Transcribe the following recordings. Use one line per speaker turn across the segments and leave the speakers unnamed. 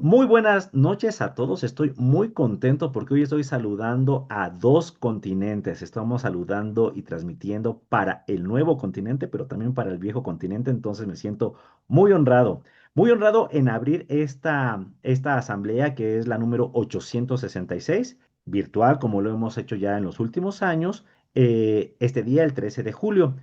Muy buenas noches a todos. Estoy muy contento porque hoy estoy saludando a dos continentes. Estamos saludando y transmitiendo para el nuevo continente, pero también para el viejo continente. Entonces me siento muy honrado en abrir esta asamblea que es la número 866, virtual, como lo hemos hecho ya en los últimos años, este día, el 13 de julio.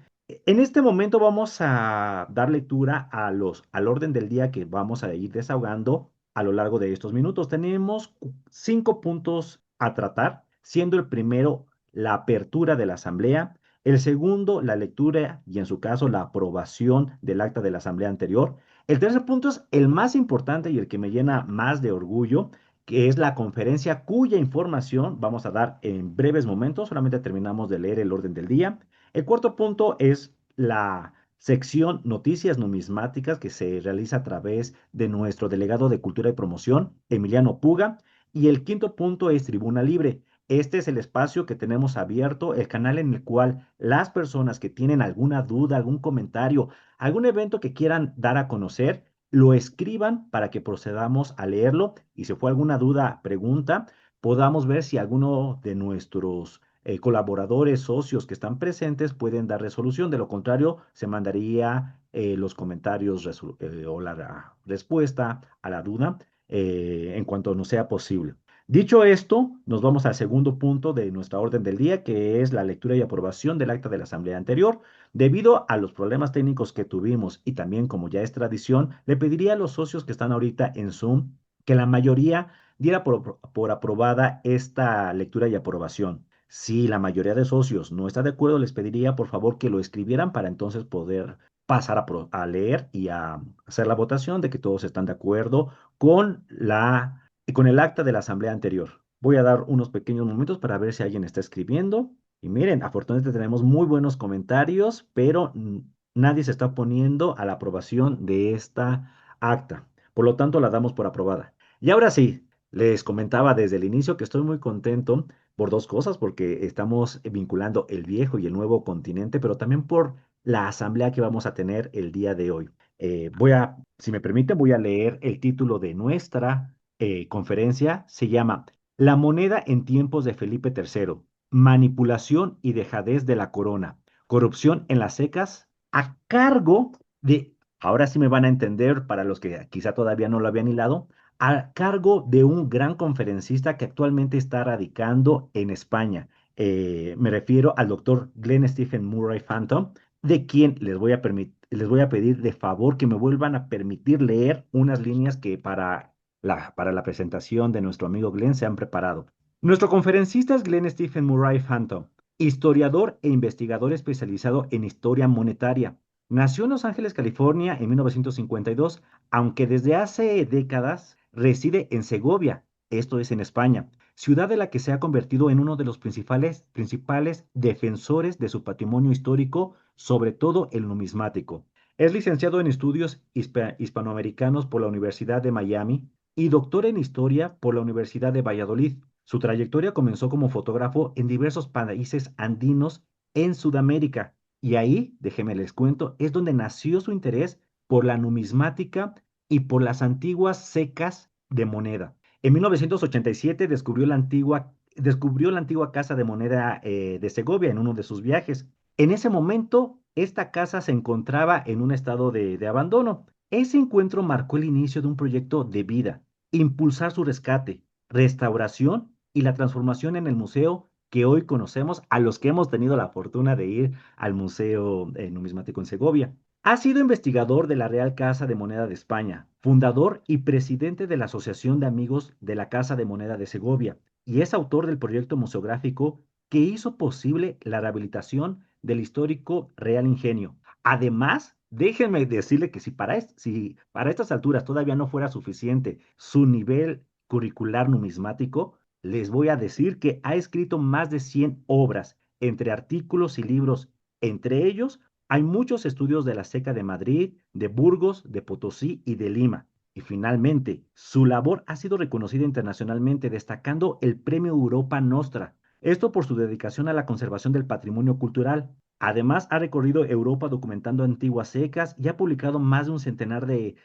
En este momento vamos a dar lectura al orden del día que vamos a ir desahogando a lo largo de estos minutos. Tenemos 5 puntos a tratar, siendo el primero la apertura de la asamblea, el segundo la lectura y en su caso la aprobación del acta de la asamblea anterior. El tercer punto es el más importante y el que me llena más de orgullo, que es la conferencia cuya información vamos a dar en breves momentos. Solamente terminamos de leer el orden del día. El cuarto punto es la sección Noticias Numismáticas que se realiza a través de nuestro delegado de Cultura y Promoción, Emiliano Puga. Y el quinto punto es Tribuna Libre. Este es el espacio que tenemos abierto, el canal en el cual las personas que tienen alguna duda, algún comentario, algún evento que quieran dar a conocer, lo escriban para que procedamos a leerlo y si fue alguna duda, pregunta, podamos ver si alguno de nuestros colaboradores, socios que están presentes pueden dar resolución. De lo contrario, se mandaría los comentarios o la respuesta a la duda en cuanto nos sea posible. Dicho esto, nos vamos al segundo punto de nuestra orden del día, que es la lectura y aprobación del acta de la asamblea anterior. Debido a los problemas técnicos que tuvimos y también como ya es tradición, le pediría a los socios que están ahorita en Zoom que la mayoría diera por aprobada esta lectura y aprobación. Si la mayoría de socios no está de acuerdo, les pediría por favor que lo escribieran para entonces poder pasar a leer y a hacer la votación de que todos están de acuerdo con el acta de la asamblea anterior. Voy a dar unos pequeños momentos para ver si alguien está escribiendo. Y miren, afortunadamente tenemos muy buenos comentarios, pero nadie se está oponiendo a la aprobación de esta acta. Por lo tanto, la damos por aprobada. Y ahora sí, les comentaba desde el inicio que estoy muy contento por dos cosas, porque estamos vinculando el viejo y el nuevo continente, pero también por la asamblea que vamos a tener el día de hoy. Si me permiten, voy a leer el título de nuestra conferencia. Se llama La moneda en tiempos de Felipe III, manipulación y dejadez de la corona, corrupción en las secas, a cargo de, ahora sí me van a entender para los que quizá todavía no lo habían hilado, a cargo de un gran conferencista que actualmente está radicando en España. Me refiero al doctor Glenn Stephen Murray Phantom, de quien les voy a pedir de favor que me vuelvan a permitir leer unas líneas que para la presentación de nuestro amigo Glenn se han preparado. Nuestro conferencista es Glenn Stephen Murray Phantom, historiador e investigador especializado en historia monetaria. Nació en Los Ángeles, California, en 1952, aunque desde hace décadas reside en Segovia, esto es en España, ciudad de la que se ha convertido en uno de los principales defensores de su patrimonio histórico, sobre todo el numismático. Es licenciado en estudios hispanoamericanos por la Universidad de Miami y doctor en historia por la Universidad de Valladolid. Su trayectoria comenzó como fotógrafo en diversos países andinos en Sudamérica y ahí, déjenme les cuento, es donde nació su interés por la numismática y por las antiguas secas de moneda. En 1987 descubrió la antigua casa de moneda de Segovia en uno de sus viajes. En ese momento, esta casa se encontraba en un estado de abandono. Ese encuentro marcó el inicio de un proyecto de vida, impulsar su rescate, restauración y la transformación en el museo que hoy conocemos a los que hemos tenido la fortuna de ir al Museo Numismático en Segovia. Ha sido investigador de la Real Casa de Moneda de España, fundador y presidente de la Asociación de Amigos de la Casa de Moneda de Segovia, y es autor del proyecto museográfico que hizo posible la rehabilitación del histórico Real Ingenio. Además, déjenme decirle que si para estas alturas todavía no fuera suficiente su nivel curricular numismático, les voy a decir que ha escrito más de 100 obras, entre artículos y libros. Entre ellos, hay muchos estudios de la Seca de Madrid, de Burgos, de Potosí y de Lima. Y finalmente, su labor ha sido reconocida internacionalmente, destacando el Premio Europa Nostra. Esto por su dedicación a la conservación del patrimonio cultural. Además, ha recorrido Europa documentando antiguas secas y ha publicado más de un centenar de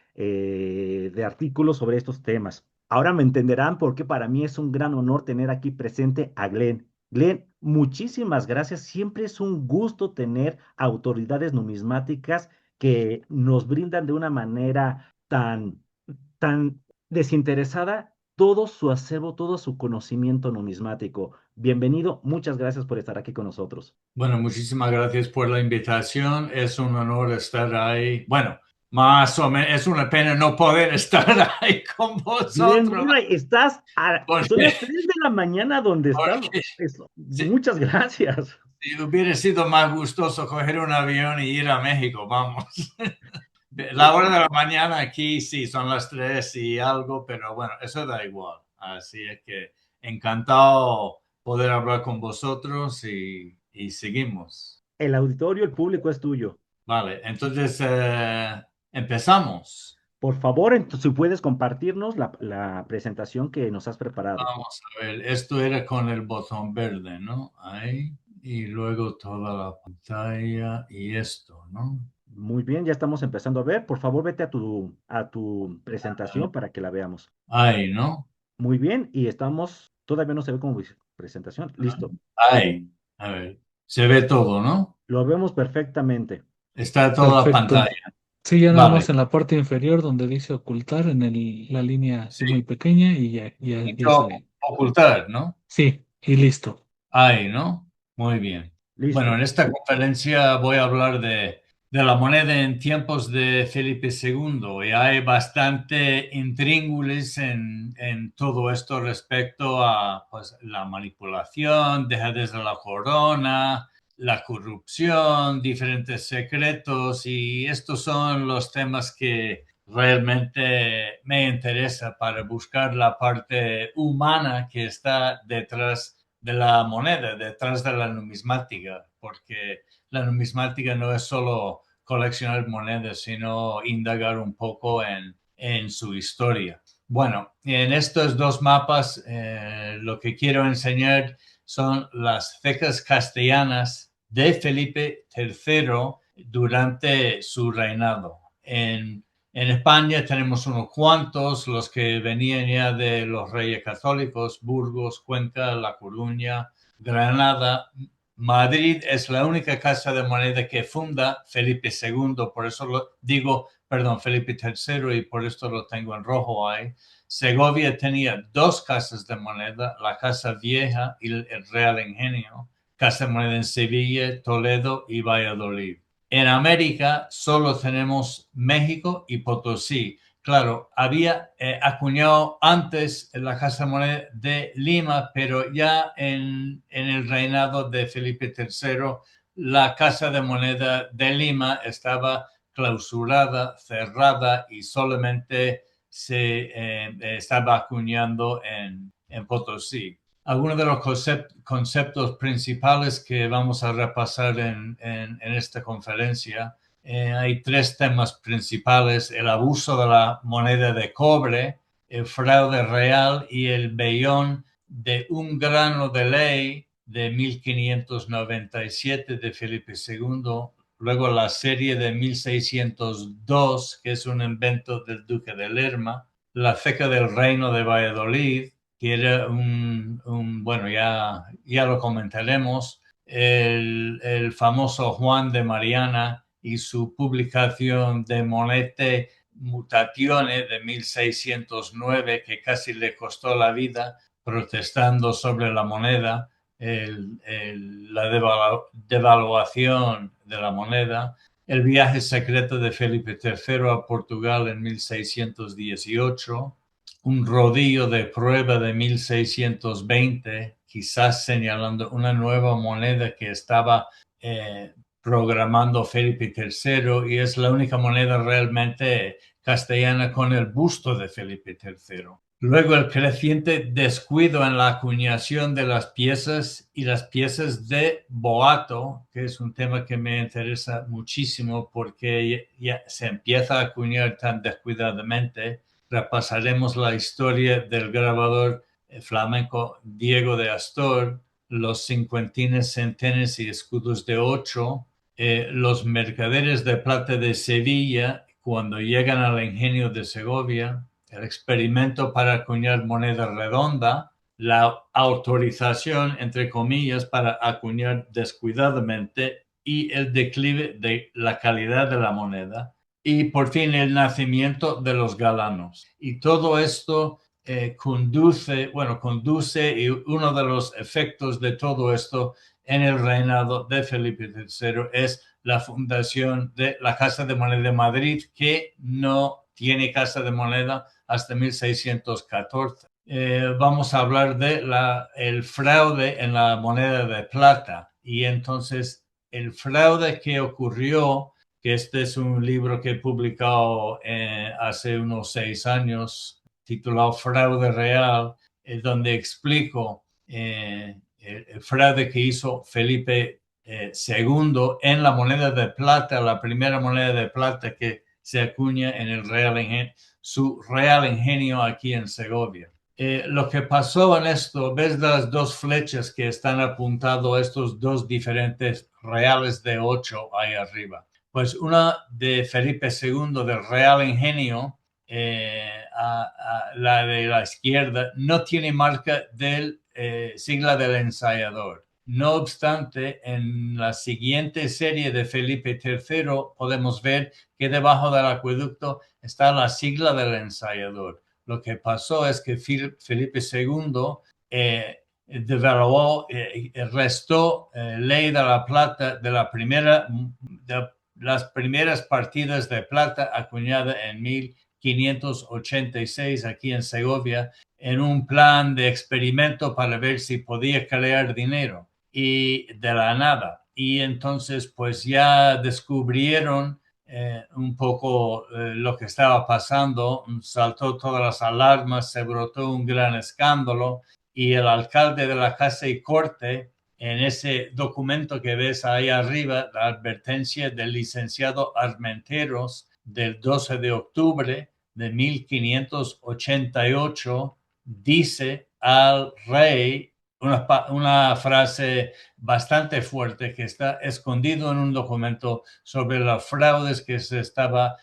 artículos sobre estos temas. Ahora me entenderán por qué para mí es un gran honor tener aquí presente a Glenn. Glenn, muchísimas gracias. Siempre es un gusto tener autoridades numismáticas que nos brindan de una manera tan desinteresada todo su acervo, todo su conocimiento numismático. Bienvenido, muchas gracias por estar aquí con nosotros.
Bueno, muchísimas gracias por la invitación. Es un honor estar ahí. Bueno, más o menos, es una pena no poder estar ahí con
Glenn
vosotros,
Murray, son
porque,
las 3 de la mañana donde estás.
porque si,
Muchas gracias.
si hubiera sido más gustoso coger un avión y ir a México, vamos. La
Eh,
hora de la mañana aquí sí, son las 3 y algo, pero bueno, eso da igual. Así es que encantado poder hablar con vosotros y seguimos.
El auditorio, el público es tuyo.
Vale, entonces empezamos.
Por favor, si puedes compartirnos la presentación que nos has preparado.
Vamos a ver, esto era con el botón verde, ¿no? Ahí. Y luego toda la pantalla y esto, ¿no?
Muy bien, ya estamos empezando a ver. Por favor, vete a tu presentación para que la veamos.
Ahí, ¿no?
Muy bien, y todavía no se ve como presentación. Listo.
Ahí. A ver, se ve todo, ¿no?
Lo vemos perfectamente.
Está toda la
Perfecto.
pantalla.
Sí, ya nada
Vale.
más en la parte inferior donde dice ocultar, la línea así
Sí.
muy pequeña y ya
Quito
sale.
ocultar, ¿no?
Sí, y listo.
Ahí, ¿no? Muy bien. Bueno, en
Listo.
esta conferencia voy a hablar de la moneda en tiempos de Felipe II y hay bastante intríngulis en todo esto respecto a pues, la manipulación, dejadez de la corona, la corrupción, diferentes secretos y estos son los temas que realmente me interesa para buscar la parte humana que está detrás de la moneda, detrás de la numismática, porque la numismática no es solo coleccionar monedas, sino indagar un poco en su historia. Bueno, en estos dos mapas lo que quiero enseñar son las fecas castellanas de Felipe III durante su reinado. En España tenemos unos cuantos, los que venían ya de los reyes católicos, Burgos, Cuenca, La Coruña, Granada. Madrid es la única casa de moneda que funda Felipe II, por eso lo digo, perdón, Felipe III y por esto lo tengo en rojo ahí. Segovia tenía dos casas de moneda, la Casa Vieja y el Real Ingenio, Casa de Moneda en Sevilla, Toledo y Valladolid. En América solo tenemos México y Potosí. Claro, había acuñado antes en la Casa de Moneda de Lima, pero ya en el reinado de Felipe III, la Casa de Moneda de Lima estaba clausurada, cerrada y solamente se estaba acuñando en Potosí. Algunos de los conceptos principales que vamos a repasar en esta conferencia. Hay tres temas principales: el abuso de la moneda de cobre, el fraude real y el vellón de un grano de ley de 1597 de Felipe II. Luego la serie de 1602, que es un invento del duque de Lerma, la ceca del reino de Valladolid, que era bueno, ya lo comentaremos, el famoso Juan de Mariana y su publicación de Monete Mutatione de 1609, que casi le costó la vida protestando sobre la moneda, la devaluación de la moneda, el viaje secreto de Felipe III a Portugal en 1618, un rodillo de prueba de 1620, quizás señalando una nueva moneda que estaba programando Felipe III y es la única moneda realmente castellana con el busto de Felipe III. Luego el creciente descuido en la acuñación de las piezas y las piezas de boato, que es un tema que me interesa muchísimo porque ya se empieza a acuñar tan descuidadamente. Repasaremos la historia del grabador flamenco Diego de Astor, los cincuentines, centenes y escudos de 8. Los mercaderes de plata de Sevilla, cuando llegan al ingenio de Segovia, el experimento para acuñar moneda redonda, la autorización, entre comillas, para acuñar descuidadamente y el declive de la calidad de la moneda y por fin el nacimiento de los galanos. Y todo esto conduce y uno de los efectos de todo esto en el reinado de Felipe III es la fundación de la Casa de Moneda de Madrid, que no tiene Casa de Moneda hasta 1614. Vamos a hablar de el fraude en la moneda de plata. Y entonces el fraude que ocurrió, que este es un libro que he publicado hace unos 6 años, titulado Fraude Real, donde explico el fraude que hizo Felipe II en la moneda de plata, la primera moneda de plata que se acuña en su Real Ingenio aquí en Segovia. Lo que pasó en esto, ves las dos flechas que están apuntados a estos dos diferentes reales de 8 ahí arriba. Pues una de Felipe II del Real Ingenio, la de la izquierda, no tiene marca del sigla del ensayador. No obstante, en la siguiente serie de Felipe III podemos ver que debajo del acueducto está la sigla del ensayador. Lo que pasó es que Felipe II devaluó, restó ley de la plata de las primeras partidas de plata acuñada en 1586 aquí en Segovia, en un plan de experimento para ver si podía crear dinero y de la nada. Y entonces pues ya descubrieron un poco lo que estaba pasando, saltó todas las alarmas, se brotó un gran escándalo y el alcalde de la Casa y Corte, en ese documento que ves ahí arriba, la advertencia del licenciado Armenteros del 12 de octubre de 1588, dice al rey una frase bastante fuerte que está escondido en un documento sobre los fraudes que se estaba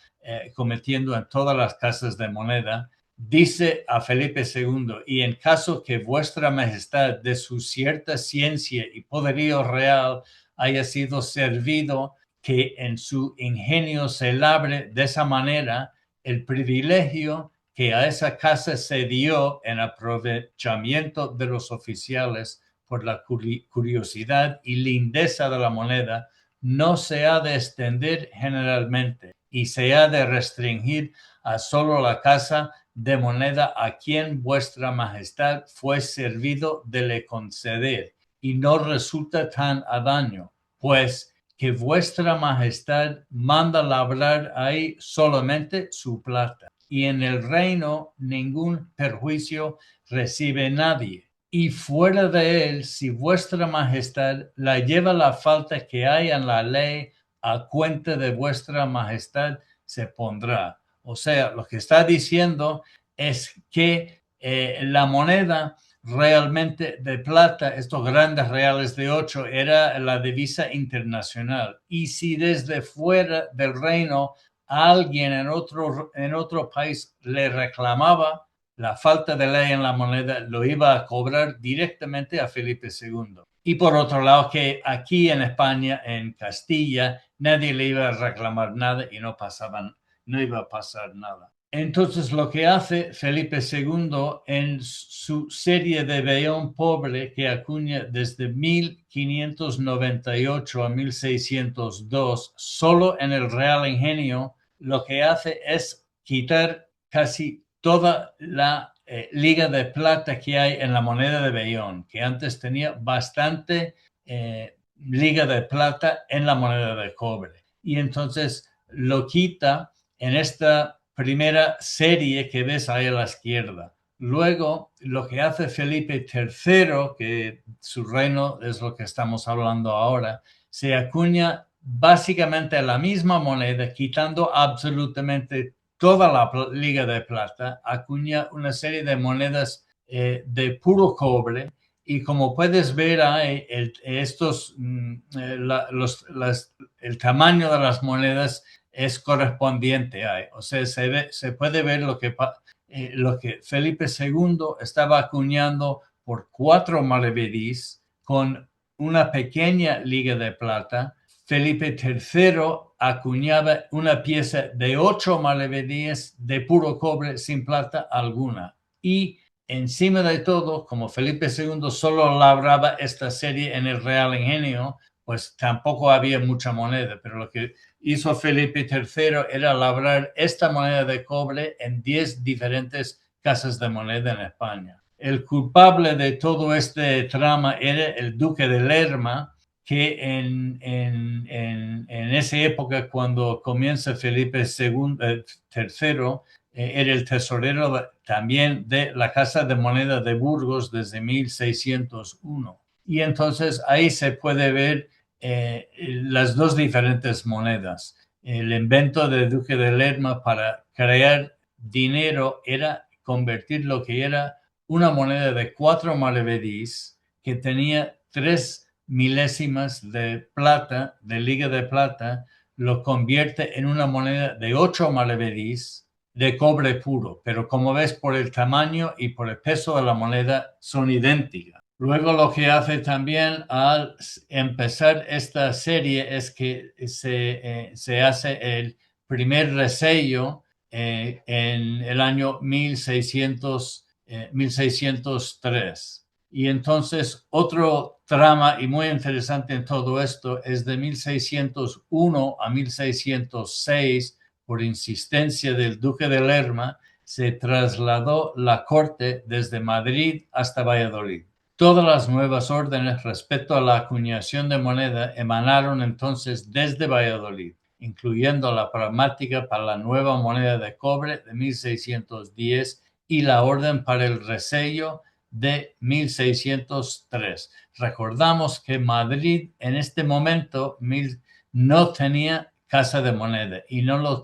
cometiendo en todas las casas de moneda. Dice a Felipe II: y en caso que vuestra majestad de su cierta ciencia y poderío real haya sido servido, que en su ingenio se labre de esa manera el privilegio que a esa casa se dio en aprovechamiento de los oficiales por la curiosidad y lindeza de la moneda, no se ha de extender generalmente y se ha de restringir a solo la casa de moneda a quien vuestra majestad fue servido de le conceder, y no resulta tan a daño, pues que vuestra majestad manda labrar ahí solamente su plata, y en el reino ningún perjuicio recibe nadie. Y fuera de él, si vuestra majestad la lleva la falta que hay en la ley, a cuenta de vuestra majestad se pondrá. O sea, lo que está diciendo es que la moneda realmente de plata, estos grandes reales de 8, era la divisa internacional. Y si desde fuera del reino alguien en otro país le reclamaba la falta de ley en la moneda, lo iba a cobrar directamente a Felipe II. Y por otro lado, que aquí en España, en Castilla, nadie le iba a reclamar nada y no iba a pasar nada. Entonces lo que hace Felipe II en su serie de Vellón Pobre, que acuña desde 1598 a 1602, solo en el Real Ingenio, lo que hace es quitar casi toda la liga de plata que hay en la moneda de Vellón, que antes tenía bastante liga de plata en la moneda de cobre. Y entonces lo quita en esta primera serie que ves ahí a la izquierda. Luego, lo que hace Felipe III, que su reino es lo que estamos hablando ahora, se acuña básicamente la misma moneda, quitando absolutamente toda la liga de plata, acuña una serie de monedas de puro cobre Y como puedes ver, el tamaño de las monedas es correspondiente. O sea, se puede ver lo que Felipe II estaba acuñando por 4 maravedís con una pequeña liga de plata. Felipe III acuñaba una pieza de 8 maravedíes de puro cobre sin plata alguna. Y encima de todo, como Felipe II solo labraba esta serie en el Real Ingenio, pues tampoco había mucha moneda, pero lo que hizo Felipe III era labrar esta moneda de cobre en 10 diferentes casas de moneda en España. El culpable de todo este trama era el duque de Lerma, que en esa época, cuando comienza Felipe III, era el tesorero también de la Casa de Moneda de Burgos desde 1601. Y entonces ahí se puede ver las dos diferentes monedas. El invento del duque de Lerma para crear dinero era convertir lo que era una moneda de 4 maravedís que tenía 3 milésimas de plata, de liga de plata, lo convierte en una moneda de 8 maravedís de cobre puro, pero como ves, por el tamaño y por el peso de la moneda son idénticas. Luego lo que hace también al empezar esta serie es que se hace el primer resello en el año 1603. Y entonces otro trama y muy interesante en todo esto es de 1601 a 1606, por insistencia del duque de Lerma, se trasladó la corte desde Madrid hasta Valladolid. Todas las nuevas órdenes respecto a la acuñación de moneda emanaron entonces desde Valladolid, incluyendo la pragmática para la nueva moneda de cobre de 1610 y la orden para el resello de 1603. Recordamos que Madrid en este momento no tenía casa de moneda y no lo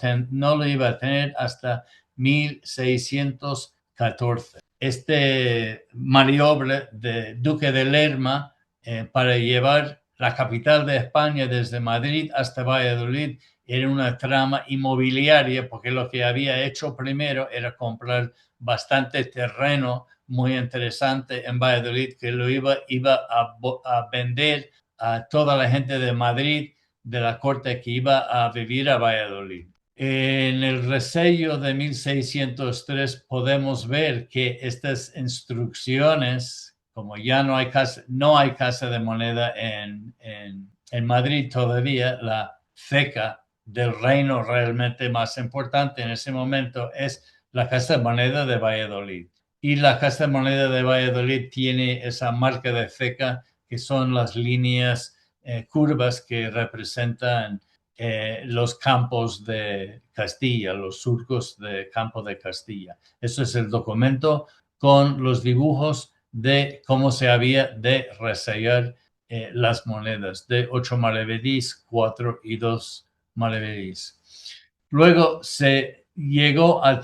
iba a tener hasta 1614. Este maniobra de Duque de Lerma para llevar la capital de España desde Madrid hasta Valladolid era una trama inmobiliaria, porque lo que había hecho primero era comprar bastante terreno muy interesante en Valladolid, que lo iba a vender a toda la gente de Madrid, de la corte que iba a vivir a Valladolid. En el resello de 1603 podemos ver que estas instrucciones, como ya no hay casa de moneda en Madrid todavía, la ceca del reino realmente más importante en ese momento es la Casa de Moneda de Valladolid. Y la Casa de Moneda de Valladolid tiene esa marca de ceca, que son las líneas curvas que representan los campos de Castilla, los surcos de campo de Castilla. Eso es el documento con los dibujos de cómo se había de resellar las monedas de 8 maravedís, 4 y 2 maravedís. Luego se llegó a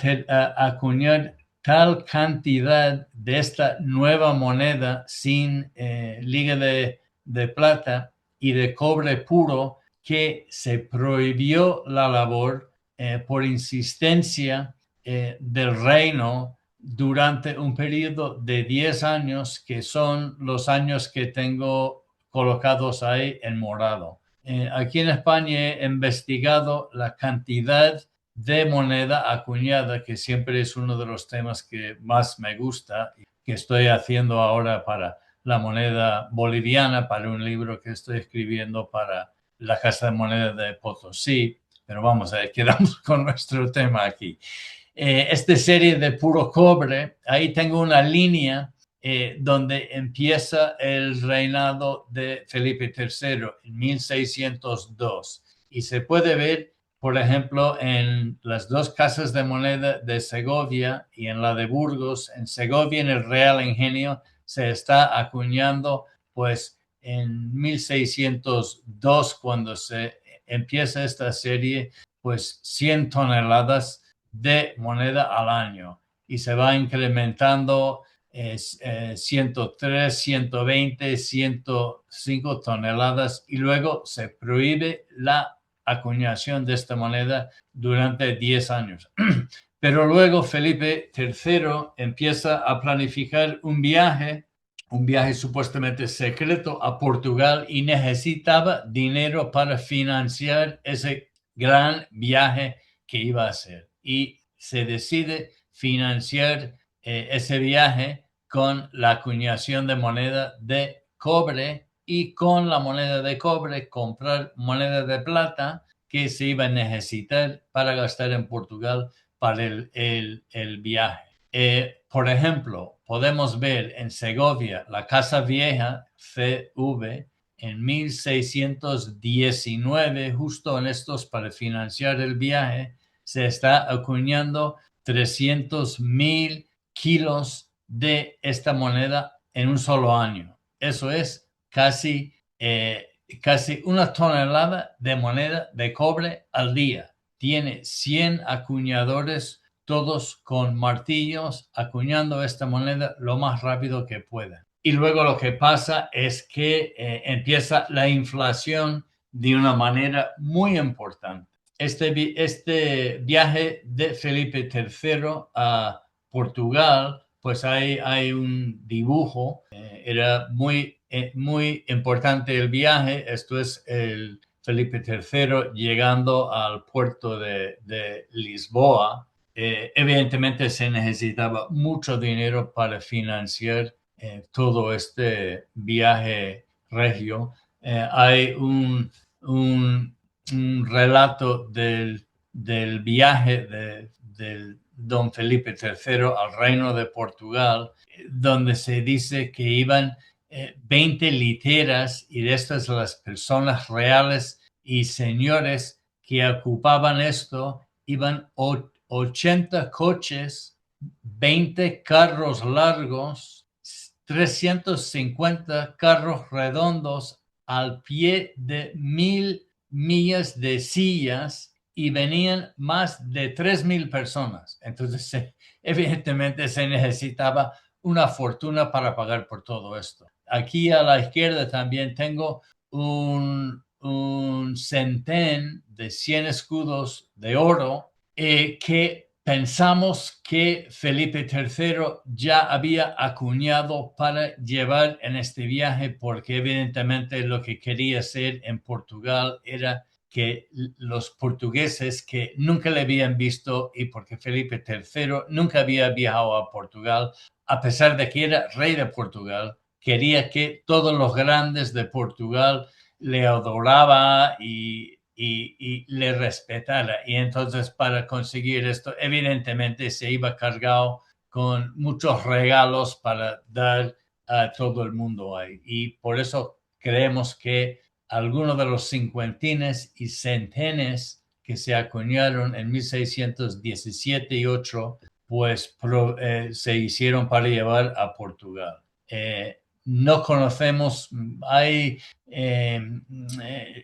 acuñar tal cantidad de esta nueva moneda sin liga de plata y de cobre puro que se prohibió la labor por insistencia del reino durante un periodo de 10 años, que son los años que tengo colocados ahí en morado. Aquí en España he investigado la cantidad de moneda acuñada, que siempre es uno de los temas que más me gusta, y que estoy haciendo ahora para la moneda boliviana, para un libro que estoy escribiendo para la Casa de Moneda de Potosí. Pero vamos, quedamos con nuestro tema aquí. Esta serie de puro cobre, ahí tengo una línea donde empieza el reinado de Felipe III en 1602. Y se puede ver, por ejemplo, en las dos casas de moneda de Segovia y en la de Burgos. En Segovia, en el Real Ingenio, se está acuñando, pues en 1602, cuando se empieza esta serie, pues 100 toneladas de moneda al año, y se va incrementando 103, 120, 105 toneladas y luego se prohíbe la acuñación de esta moneda durante 10 años. Pero luego Felipe III empieza a planificar un viaje supuestamente secreto a Portugal y necesitaba dinero para financiar ese gran viaje que iba a hacer. Y se decide financiar ese viaje con la acuñación de moneda de cobre y con la moneda de cobre comprar moneda de plata que se iba a necesitar para gastar en Portugal para el viaje. Por ejemplo, podemos ver en Segovia la Casa Vieja CV en 1619, justo en estos para financiar el viaje, se está acuñando 300,000 kilos de esta moneda en un solo año. Eso es casi una tonelada de moneda de cobre al día. Tiene 100 acuñadores, todos con martillos, acuñando esta moneda lo más rápido que puedan. Y luego lo que pasa es que empieza la inflación de una manera muy importante. Este viaje de Felipe III a Portugal, pues hay un dibujo, era muy importante el viaje. Esto es el Felipe III llegando al puerto de Lisboa. Evidentemente se necesitaba mucho dinero para financiar todo este viaje regio. Hay un relato del viaje del don Felipe III al Reino de Portugal, donde se dice que iban 20 literas y de estas las personas reales y señores que ocupaban esto, iban 80 coches, 20 carros largos, 350 carros redondos al pie de 1,000 millas de sillas y venían más de 3,000 personas. Entonces, evidentemente se necesitaba una fortuna para pagar por todo esto. Aquí a la izquierda también tengo un centén de 100 escudos de oro que pensamos que Felipe III ya había acuñado para llevar en este viaje, porque evidentemente lo que quería hacer en Portugal era que los portugueses que nunca le habían visto, y porque Felipe III nunca había viajado a Portugal, a pesar de que era rey de Portugal, quería que todos los grandes de Portugal le adoraban y le respetara. Y entonces para conseguir esto, evidentemente se iba cargado con muchos regalos para dar a todo el mundo ahí. Y por eso creemos que algunos de los cincuentines y centenes que se acuñaron en 1617 y 8, pues se hicieron para llevar a Portugal. No conocemos,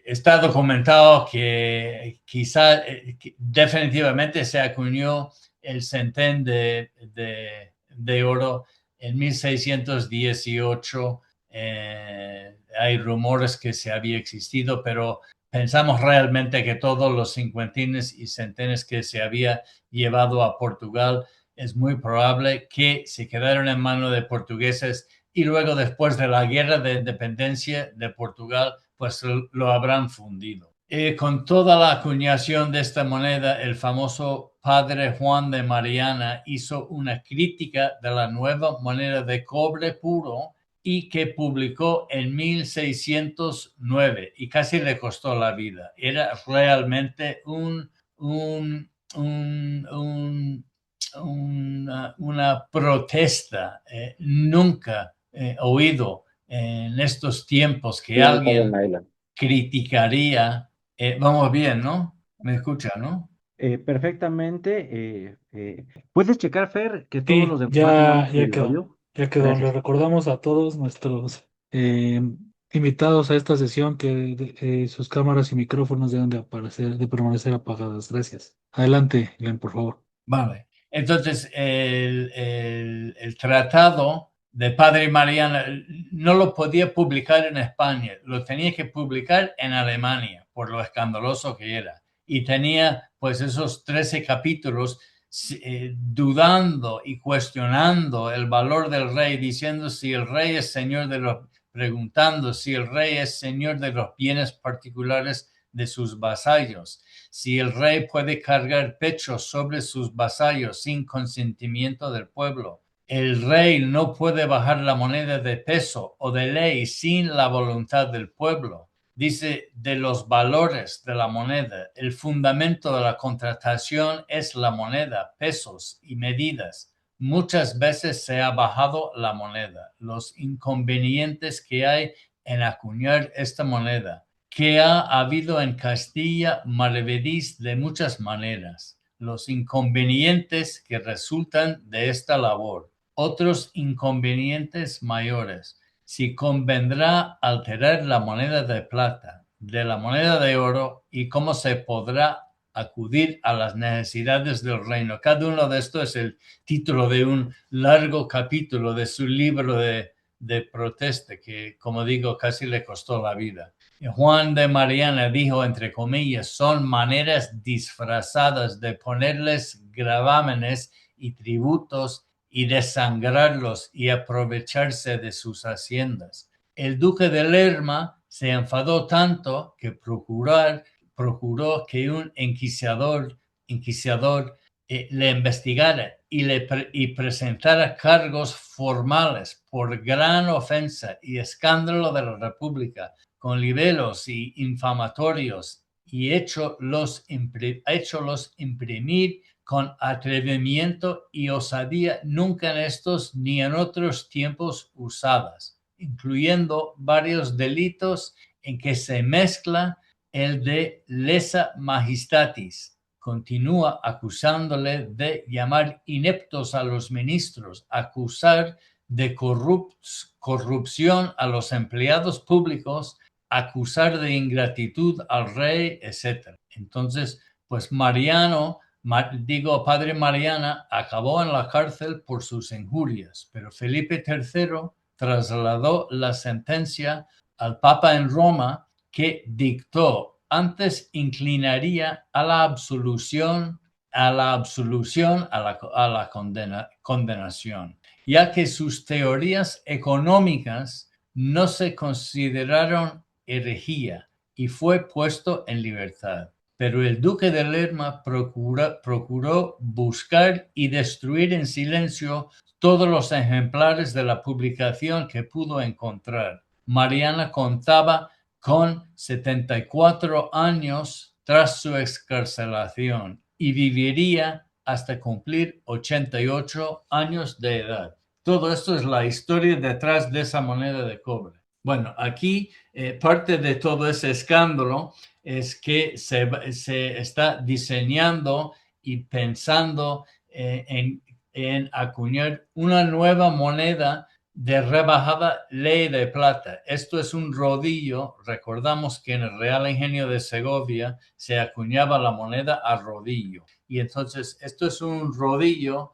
está documentado que quizá definitivamente se acuñó el centén de oro en 1618. Hay rumores que se había existido, pero pensamos realmente que todos los cincuentines y centenes que se había llevado a Portugal es muy probable que se quedaron en manos de portugueses y luego después de la guerra de independencia de Portugal, pues lo habrán fundido. Con toda la acuñación de esta moneda, el famoso padre Juan de Mariana hizo una crítica de la nueva moneda de cobre puro y que publicó en 1609 y casi le costó la vida. Era realmente una protesta nunca oído en estos tiempos que alguien criticaría. Vamos bien, ¿no? ¿Me escucha, no?
Perfectamente. ¿Puedes checar, Fer, que todos los
Sí,
demás
ya,
tengamos el audio?
ya quedó. Le
Gracias.
recordamos a todos nuestros invitados a esta sesión que sus cámaras y micrófonos deben de permanecer apagadas. Gracias. Adelante, Len, por favor.
Vale. Entonces, el tratado de Padre Mariana no lo podía publicar en España, lo tenía que publicar en Alemania, por lo escandaloso que era. Y tenía pues esos 13 capítulos dudando y cuestionando el valor del rey, diciendo si el rey es señor de los, preguntando si el rey es señor de los bienes particulares de sus vasallos, si el rey puede cargar pechos sobre sus vasallos sin consentimiento del pueblo. El rey no puede bajar la moneda de peso o de ley sin la voluntad del pueblo. Dice de los valores de la moneda. El fundamento de la contratación es la moneda, pesos y medidas. Muchas veces se ha bajado la moneda. Los inconvenientes que hay en acuñar esta moneda, que ha habido en Castilla maravedís de muchas maneras. Los inconvenientes que resultan de esta labor. Otros inconvenientes mayores. Si convendrá alterar la moneda de plata de la moneda de oro y cómo se podrá acudir a las necesidades del reino. Cada uno de estos es el título de un largo capítulo de su libro de protesta que, como digo, casi le costó la vida. Juan de Mariana dijo, entre comillas, son maneras disfrazadas de ponerles gravámenes y tributos y desangrarlos y aprovecharse de sus haciendas. El duque de Lerma se enfadó tanto que procuró que un inquisidor le investigara y presentara cargos formales por gran ofensa y escándalo de la República, con libelos y infamatorios, y hecholos imprimir con atrevimiento y osadía nunca en estos ni en otros tiempos usadas, incluyendo varios delitos en que se mezcla el de lesa majestatis. Continúa acusándole de llamar ineptos a los ministros, acusar de corrupción a los empleados públicos, acusar de ingratitud al rey, etc. Entonces, pues Padre Mariana acabó en la cárcel por sus injurias, pero Felipe III trasladó la sentencia al Papa en Roma, que dictó antes inclinaría a la absolución, a la condenación, ya que sus teorías económicas no se consideraron herejía y fue puesto en libertad. Pero el duque de Lerma procuró buscar y destruir en silencio todos los ejemplares de la publicación que pudo encontrar. Mariana contaba con 74 años tras su excarcelación y viviría hasta cumplir 88 años de edad. Todo esto es la historia detrás de esa moneda de cobre. Bueno, aquí parte de todo ese escándalo es que se está diseñando y pensando en acuñar una nueva moneda de rebajada ley de plata. Esto es un rodillo. Recordamos que en el Real Ingenio de Segovia se acuñaba la moneda a rodillo. Y entonces esto es un rodillo,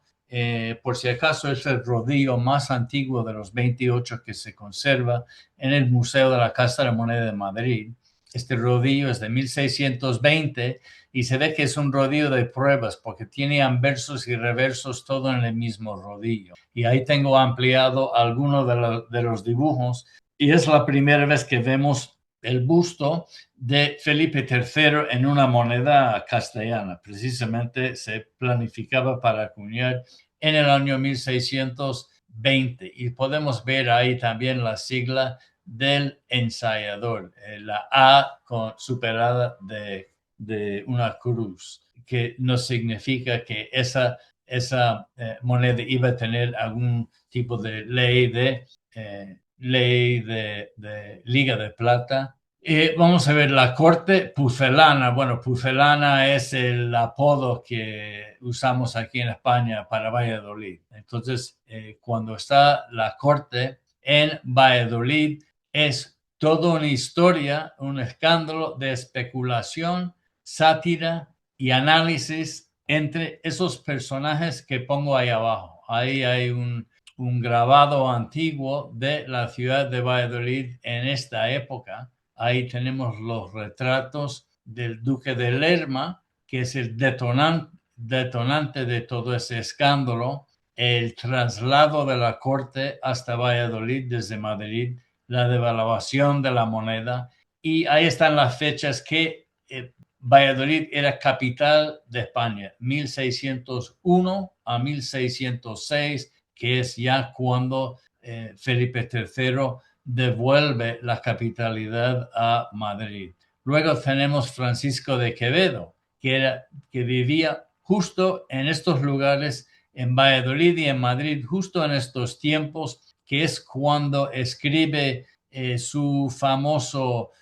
por si acaso es el rodillo más antiguo de los 28 que se conserva en el Museo de la Casa de la Moneda de Madrid. Este rodillo es de 1620 y se ve que es un rodillo de pruebas porque tiene anversos y reversos todo en el mismo rodillo. Y ahí tengo ampliado algunos de los dibujos y es la primera vez que vemos el busto de Felipe III en una moneda castellana. Precisamente se planificaba para acuñar en el año 1620 y podemos ver ahí también la sigla del ensayador, la A superada de una cruz, que no significa que esa moneda iba a tener algún tipo de ley de liga de plata. Vamos a ver la corte pucelana. Bueno, pucelana es el apodo que usamos aquí en España para Valladolid. Entonces, cuando está la corte en Valladolid, es toda una historia, un escándalo de especulación, sátira y análisis entre esos personajes que pongo ahí abajo. Ahí hay un grabado antiguo de la ciudad de Valladolid en esta época. Ahí tenemos los retratos del duque de Lerma, que es el detonante de todo ese escándalo, el traslado de la corte hasta Valladolid desde Madrid, la devaluación de la moneda, y ahí están las fechas que Valladolid era capital de España, 1601 a 1606, que es ya cuando Felipe III devuelve la capitalidad a Madrid. Luego tenemos Francisco de Quevedo, que vivía justo en estos lugares, en Valladolid y en Madrid, justo en estos tiempos, que es cuando escribe su famoso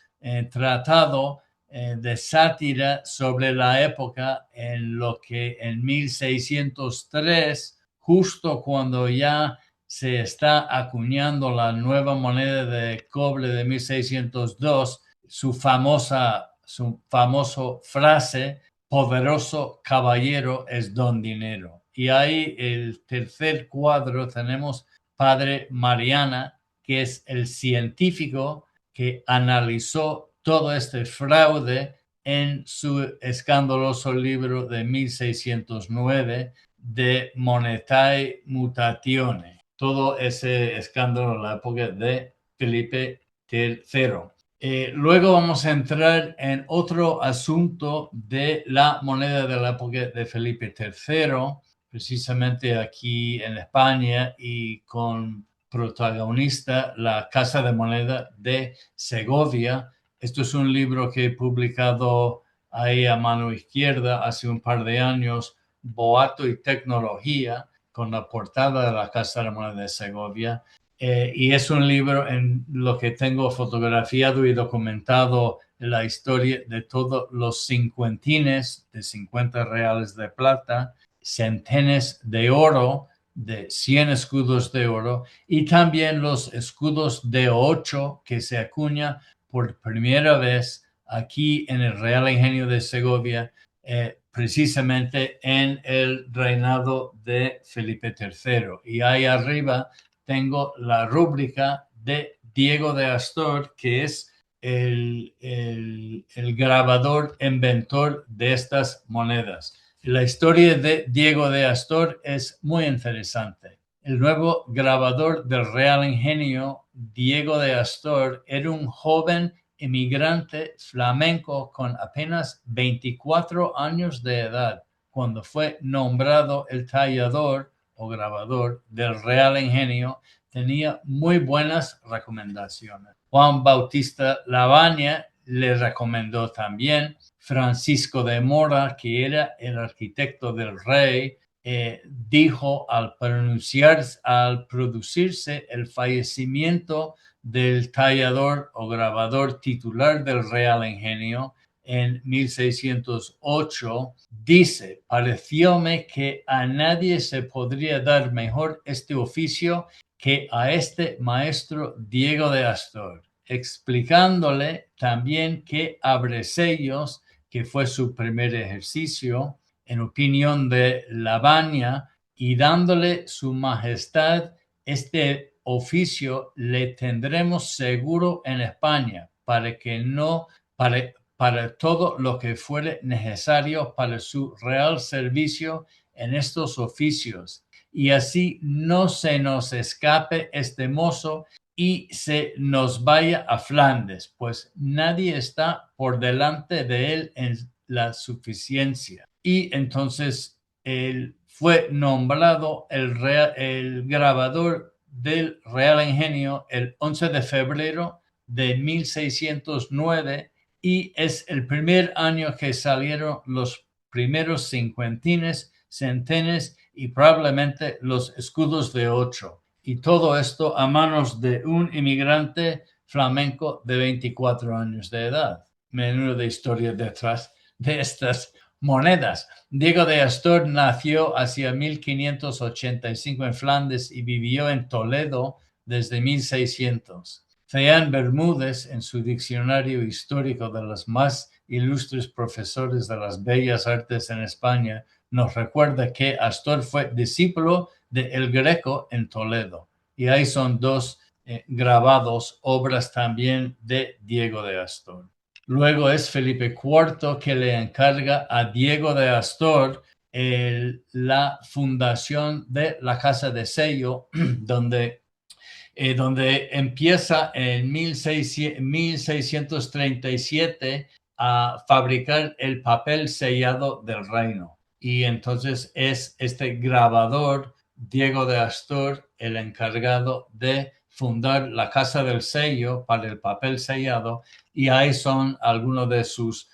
tratado de sátira sobre la época, en lo que en 1603, justo cuando ya se está acuñando la nueva moneda de cobre de 1602, su famoso frase, poderoso caballero es don dinero. Y ahí el tercer cuadro tenemos Padre Mariana, que es el científico que analizó todo este fraude en su escandaloso libro de 1609 de Monetae Mutatione. Todo ese escándalo en la época de Felipe III. Luego vamos a entrar en otro asunto de la moneda de la época de Felipe III, precisamente aquí en España, y con protagonista la Casa de Moneda de Segovia. Esto es un libro que he publicado ahí a mano izquierda hace un par de años, Boato y Tecnología, con la portada de la Casa de Moneda de Segovia. Y es un libro en lo que tengo fotografiado y documentado la historia de todos los cincuentines de 50 reales de plata, centenes de oro, de 100 escudos de oro, y también los escudos de 8 que se acuña por primera vez aquí en el Real Ingenio de Segovia, precisamente en el reinado de Felipe III. Y ahí arriba tengo la rúbrica de Diego de Astor, que es el grabador inventor de estas monedas. La historia de Diego de Astor es muy interesante. El nuevo grabador del Real Ingenio, Diego de Astor, era un joven emigrante flamenco con apenas 24 años de edad cuando fue nombrado el tallador o grabador del Real Ingenio. Tenía muy buenas recomendaciones. Juan Bautista Lavagna le recomendó también. Francisco de Mora, que era el arquitecto del rey, dijo al producirse el fallecimiento del tallador o grabador titular del Real Ingenio en 1608, dice: parecióme que a nadie se podría dar mejor este oficio que a este maestro Diego de Astor, explicándole también que Abresellos, que fue su primer ejercicio, en opinión de Lavagna, y dándole su majestad este oficio le tendremos seguro en España para todo lo que fuere necesario para su real servicio en estos oficios, y así no se nos escape este mozo y se nos vaya a Flandes, pues nadie está por delante de él en la suficiencia. Y entonces él fue nombrado el grabador del Real Ingenio el 11 de febrero de 1609, y es el primer año que salieron los primeros cincuentines, centenes y probablemente los escudos de 8. Y todo esto a manos de un inmigrante flamenco de 24 años de edad. Menuda historia detrás de estas monedas. Diego de Astor nació hacia 1585 en Flandes y vivió en Toledo desde 1600. Ceán Bermúdez, en su diccionario histórico de los más ilustres profesores de las bellas artes en España, nos recuerda que Astor fue discípulo de El Greco en Toledo. Y ahí son dos grabados, obras también de Diego de Astor. Luego es Felipe IV que le encarga a Diego de Astor la fundación de la Casa de Sello, donde empieza en 1637 a fabricar el papel sellado del reino. Y entonces es este grabador, Diego de Astor, el encargado de fundar la Casa del Sello para el papel sellado, y ahí son algunos de sus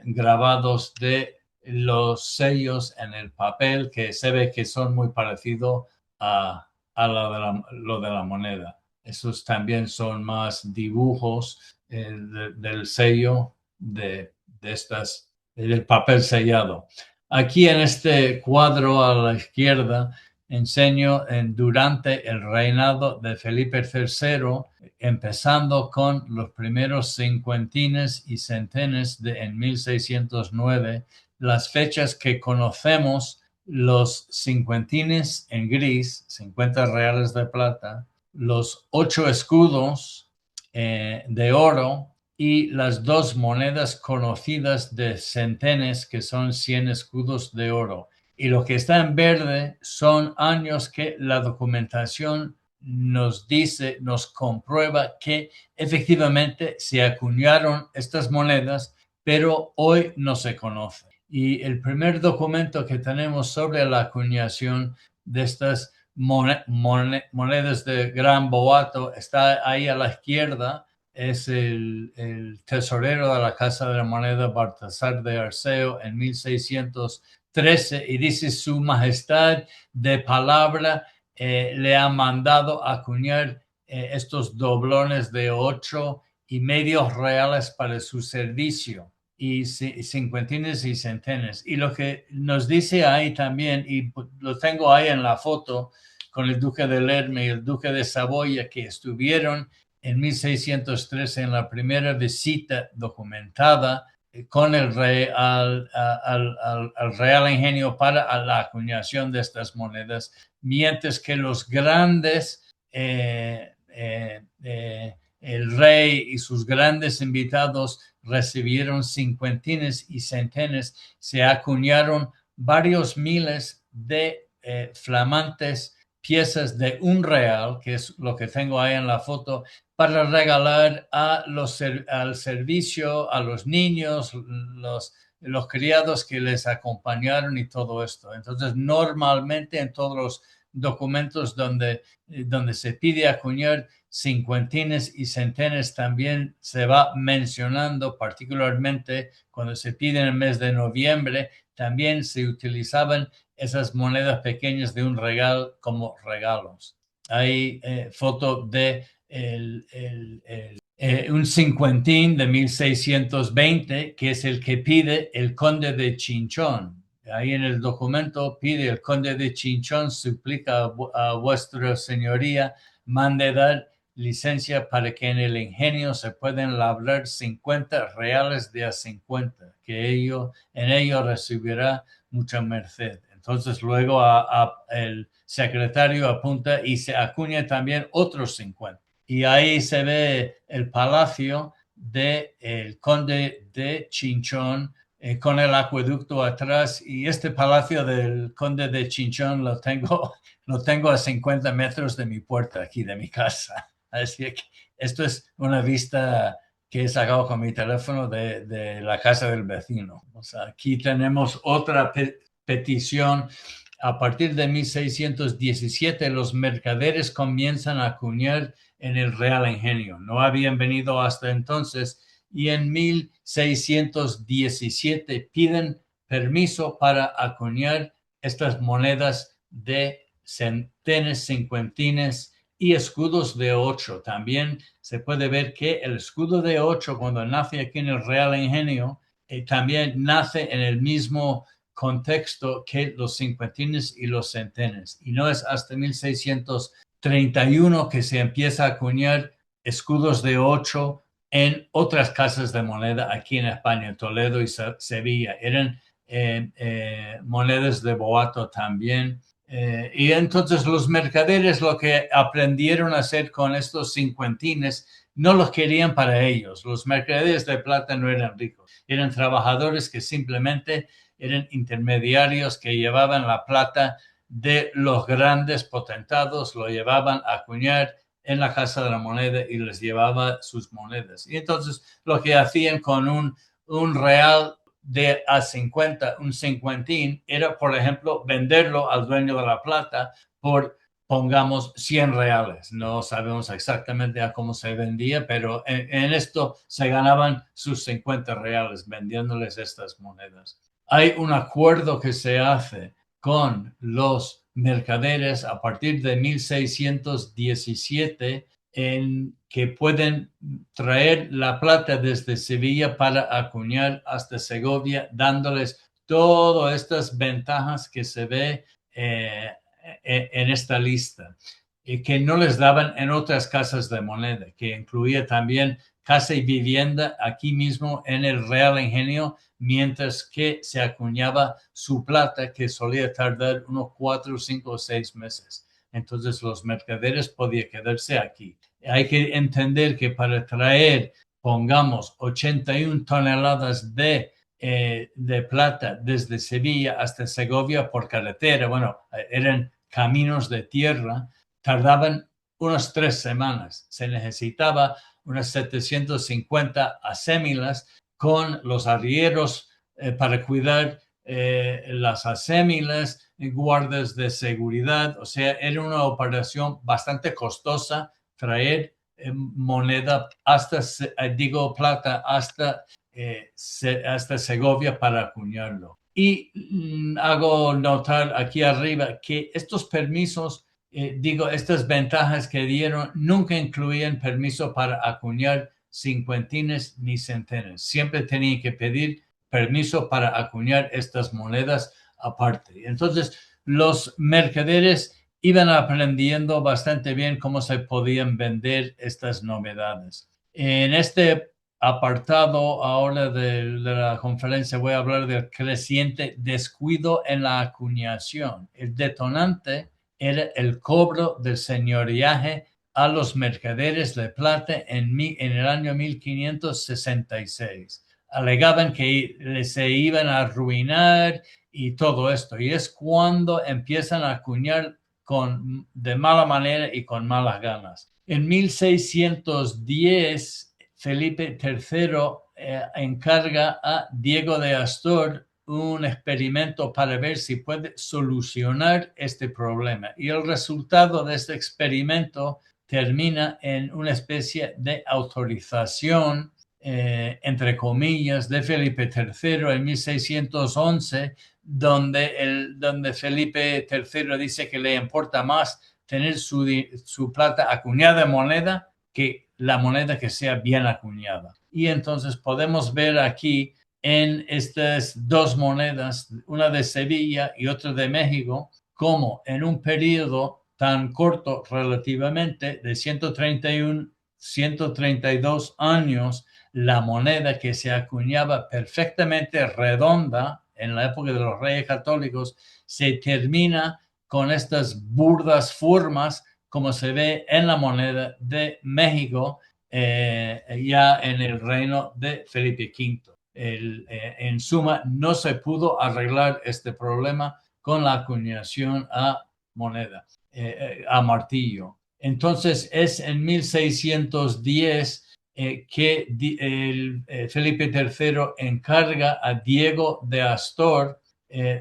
grabados de los sellos en el papel, que se ve que son muy parecidos a lo de la moneda. Esos también son más dibujos del sello del papel sellado. Aquí en este cuadro a la izquierda enseño durante el reinado de Felipe III, empezando con los primeros cincuentines y centenes en 1609, las fechas que conocemos: los cincuentines en gris, 50 reales de plata, los 8 escudos de oro y las 2 monedas conocidas de centenes, que son 100 escudos de oro. Y lo que está en verde son años que la documentación nos dice, nos comprueba que efectivamente se acuñaron estas monedas, pero hoy no se conoce. Y el primer documento que tenemos sobre la acuñación de estas monedas de gran boato está ahí a la izquierda. Es el tesorero de la Casa de la Moneda, Baltasar de Arceo, en 1613, y dice: Su Majestad de palabra le ha mandado acuñar estos doblones de 8,5 reales para su servicio, y cincuentines y centenes. Y lo que nos dice ahí también, y lo tengo ahí en la foto con el duque de Lerma y el duque de Saboya, que estuvieron en 1613 en la primera visita documentada con el rey al Real Ingenio para la acuñación de estas monedas, mientras que los grandes, el rey y sus grandes invitados, recibieron cincuentines y centenes. Se acuñaron varios miles de flamantes piezas de un real, que es lo que tengo ahí en la foto, para regalar al servicio, a los niños, los criados que les acompañaron y todo esto. Entonces, normalmente en todos los documentos donde se pide acuñar cincuentines y centenes, también se va mencionando, particularmente cuando se pide en el mes de noviembre, también se utilizaban esas monedas pequeñas de un regal como regalos. Hay foto de un cincuentín de 1620, que es el que pide el conde de Chinchón. Ahí en el documento pide: el conde de Chinchón suplica a vuestra señoría mande dar licencia para que en el ingenio se pueden labrar 50 reales de a 50, que en ello recibirá mucha merced. Entonces luego el secretario apunta y se acuña también otros 50. Y ahí se ve el palacio del conde de Chinchón con el acueducto atrás. Y este palacio del conde de Chinchón lo tengo a 50 metros de mi puerta aquí, de mi casa. Así que esto es una vista que he sacado con mi teléfono de la casa del vecino. O sea, aquí tenemos otra petición. A partir de 1617, los mercaderes comienzan a acuñar en el Real Ingenio. No habían venido hasta entonces, y en 1617 piden permiso para acuñar estas monedas de centenes, cincuentines y escudos de 8. También se puede ver que el escudo de 8, cuando nace aquí en el Real Ingenio, también nace en el mismo contexto que los cincuentines y los centenes. Y no es hasta 1631 que se empieza a acuñar escudos de 8 en otras casas de moneda aquí en España, en Toledo y Sevilla. Eran monedas de boato también. Y entonces los mercaderes lo que aprendieron a hacer con estos cincuentines no los querían para ellos. Los mercaderes de plata no eran ricos, eran trabajadores que simplemente eran intermediarios que llevaban la plata de los grandes potentados, lo llevaban a acuñar en la Casa de la Moneda y les llevaba sus monedas. Y entonces lo que hacían con un real de a 50, un cincuentín, era, por ejemplo, venderlo al dueño de la plata por, pongamos, 100 reales. No sabemos exactamente a cómo se vendía, pero en esto se ganaban sus 50 reales vendiéndoles estas monedas. Hay un acuerdo que se hace con los mercaderes a partir de 1617 en que pueden traer la plata desde Sevilla para acuñar hasta Segovia, dándoles todas estas ventajas que se ve en esta lista y que no les daban en otras casas de moneda, que incluía también casa y vivienda aquí mismo en el Real Ingenio, mientras que se acuñaba su plata, que solía tardar unos 4, 5 o 6 meses. Entonces los mercaderes podían quedarse aquí. Hay que entender que para traer, pongamos, 81 toneladas de plata desde Sevilla hasta Segovia por carretera, bueno, eran caminos de tierra, tardaban unas 3 semanas. Se necesitaba unas 750 asémilas con los arrieros para cuidar las asémilas, guardas de seguridad. O sea, era una operación bastante costosa traer moneda hasta, plata hasta Segovia para acuñarlo. Y hago notar aquí arriba que estos permisos, estas ventajas que dieron, nunca incluían permiso para acuñar cincuentines ni centenes. Siempre tenían que pedir permiso para acuñar estas monedas aparte. Entonces, los mercaderes iban aprendiendo bastante bien cómo se podían vender estas novedades. En este apartado ahora de la conferencia voy a hablar del creciente descuido en la acuñación. El detonante era el cobro del señoriaje a los mercaderes de plata en el año 1566. Alegaban que se iban a arruinar y todo esto. Y es cuando empiezan a acuñar de mala manera y con malas ganas. En 1610, Felipe III encarga a Diego de Astor un experimento para ver si puede solucionar este problema. Y el resultado de este experimento termina en una especie de autorización, entre comillas, de Felipe III en 1611, donde Felipe III dice que le importa más tener su plata acuñada en moneda que la moneda que sea bien acuñada. Y entonces podemos ver aquí en estas dos monedas, una de Sevilla y otra de México, como en un periodo tan corto relativamente de 132 años, la moneda que se acuñaba perfectamente redonda en la época de los Reyes Católicos se termina con estas burdas formas como se ve en la moneda de México ya en el reino de Felipe V. En suma, no se pudo arreglar este problema con la acuñación a moneda, a martillo. Entonces es en 1610 que Felipe III encarga a Diego de Astor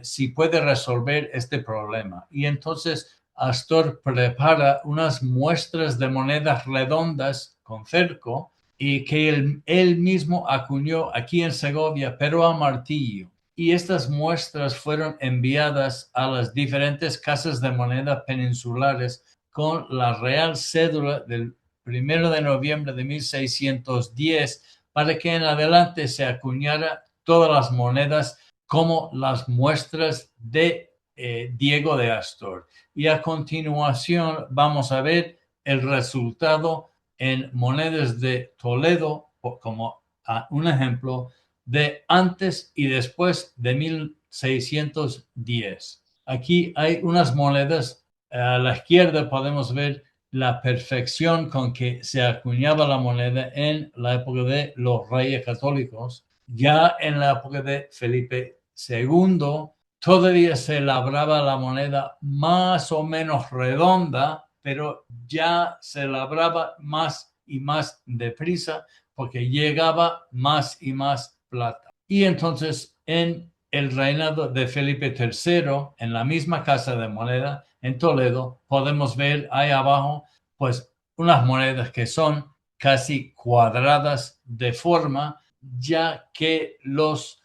si puede resolver este problema. Y entonces Astor prepara unas muestras de monedas redondas con cerco y que él mismo acuñó aquí en Segovia, pero a martillo. Y estas muestras fueron enviadas a las diferentes casas de moneda peninsulares con la real cédula del 1 de noviembre de 1610 para que en adelante se acuñara todas las monedas como las muestras de Diego de Astor. Y a continuación vamos a ver el resultado en monedas de Toledo, como un ejemplo, de antes y después de 1610. Aquí hay unas monedas. A la izquierda podemos ver la perfección con que se acuñaba la moneda en la época de los reyes católicos. Ya en la época de Felipe II todavía se labraba la moneda más o menos redonda, pero ya se labraba más y más deprisa porque llegaba más y más plata. Y entonces en el reinado de Felipe III, en la misma casa de moneda en Toledo, podemos ver ahí abajo pues unas monedas que son casi cuadradas de forma, ya que los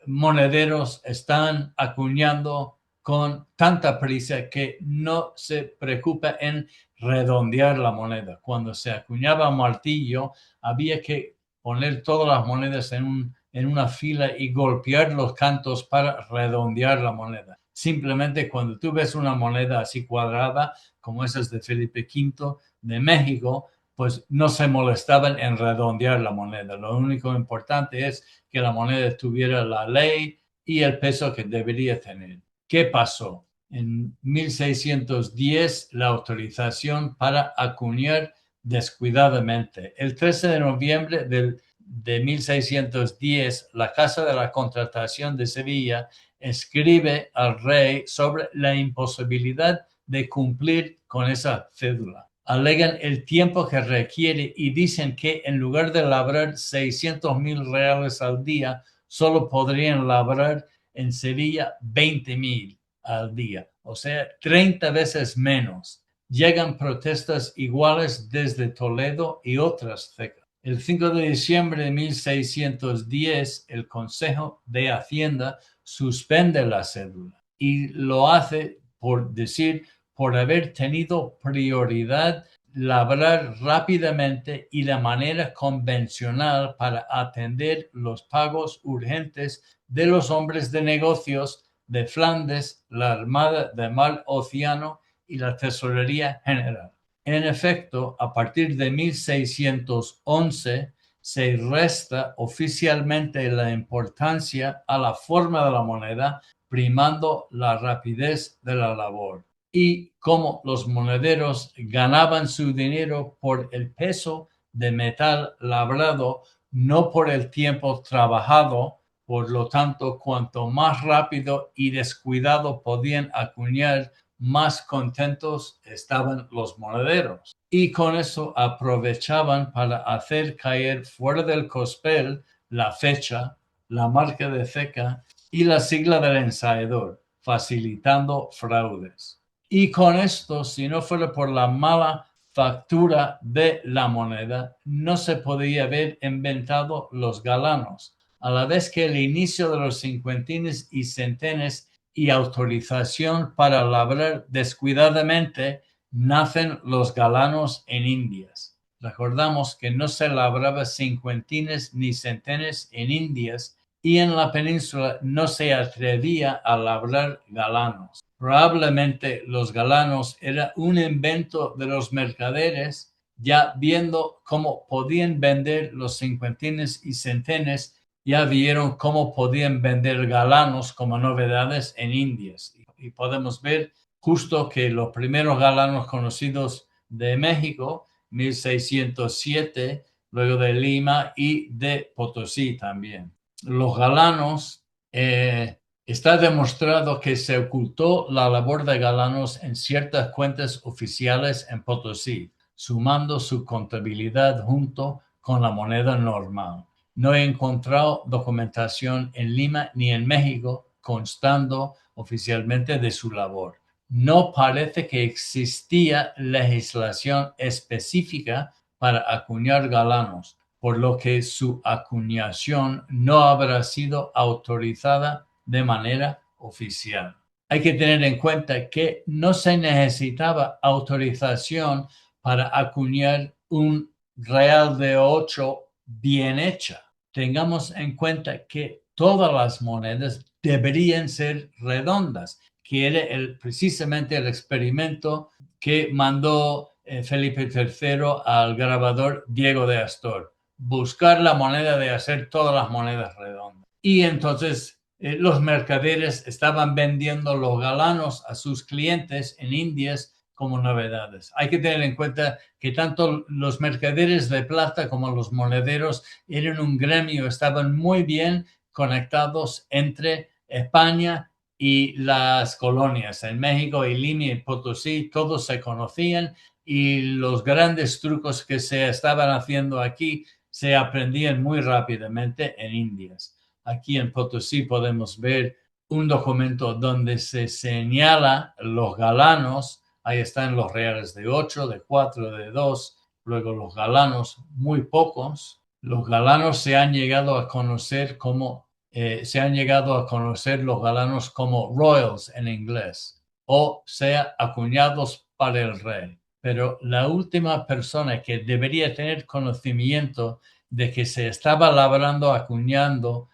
monederos están acuñando con tanta prisa que no se preocupa en redondear la moneda. Cuando se acuñaba martillo, había que poner todas las monedas en una fila y golpear los cantos para redondear la moneda. Simplemente cuando tú ves una moneda así cuadrada, como esas de Felipe V de México, pues no se molestaban en redondear la moneda. Lo único importante es que la moneda tuviera la ley y el peso que debería tener. ¿Qué pasó? En 1610, la autorización para acuñar descuidadamente. El 13 de noviembre de 1610, la Casa de la Contratación de Sevilla escribe al rey sobre la imposibilidad de cumplir con esa cédula. Alegan el tiempo que requiere y dicen que en lugar de labrar 600,000 reales al día, solo podrían labrar en Sevilla 20,000 al día, o sea, 30 veces menos. Llegan protestas iguales desde Toledo y otras cerca. El 5 de diciembre de 1610, el Consejo de Hacienda suspende la cédula y lo hace por haber tenido prioridad labrar rápidamente y de manera convencional para atender los pagos urgentes de los hombres de negocios de Flandes, la Armada de Mar Océano y la Tesorería General. En efecto, a partir de 1611 se resta oficialmente la importancia a la forma de la moneda, primando la rapidez de la labor. Y como los monederos ganaban su dinero por el peso de metal labrado, no por el tiempo trabajado, por lo tanto, cuanto más rápido y descuidado podían acuñar, más contentos estaban los monederos. Y con eso aprovechaban para hacer caer fuera del cospel la fecha, la marca de ceca y la sigla del ensayador, facilitando fraudes. Y con esto, si no fuera por la mala factura de la moneda, no se podía haber inventado los galanos, a la vez que el inicio de los cincuentines y centenes y autorización para labrar descuidadamente, nacen los galanos en Indias. Recordamos que no se labraba cincuentines ni centenes en Indias y en la península no se atrevía a labrar galanos. Probablemente los galanos era un invento de los mercaderes, ya viendo cómo podían vender los cincuentines y centenes, ya vieron cómo podían vender galanos como novedades en Indias. Y podemos ver justo que los primeros galanos conocidos de México, 1607, luego de Lima y de Potosí también. Los galanos, está demostrado que se ocultó la labor de galanos en ciertas cuentas oficiales en Potosí, sumando su contabilidad junto con la moneda normal. No he encontrado documentación en Lima ni en México constando oficialmente de su labor. No parece que existía legislación específica para acuñar galanos, por lo que su acuñación no habrá sido autorizada de manera oficial. Hay que tener en cuenta que no se necesitaba autorización para acuñar un real de 8 bien hecha. Tengamos en cuenta que todas las monedas deberían ser redondas, que era precisamente el experimento que mandó Felipe III al grabador Diego de Astor. buscar la moneda de hacer todas las monedas redondas. Y entonces los mercaderes estaban vendiendo los galanos a sus clientes en Indias como novedades. Hay que tener en cuenta que tanto los mercaderes de plata como los monederos eran un gremio, estaban muy bien conectados entre España y las colonias. En México y Lima y Potosí todos se conocían y los grandes trucos que se estaban haciendo aquí se aprendían muy rápidamente en Indias. Aquí en Potosí podemos ver un documento donde se señala los galanos. Ahí están los reales de 8, de 4, de 2. Luego los galanos, muy pocos. Los galanos se han llegado a conocer los galanos como royals en inglés, o sea, acuñados para el rey. Pero la última persona que debería tener conocimiento de que se estaba labrando, acuñando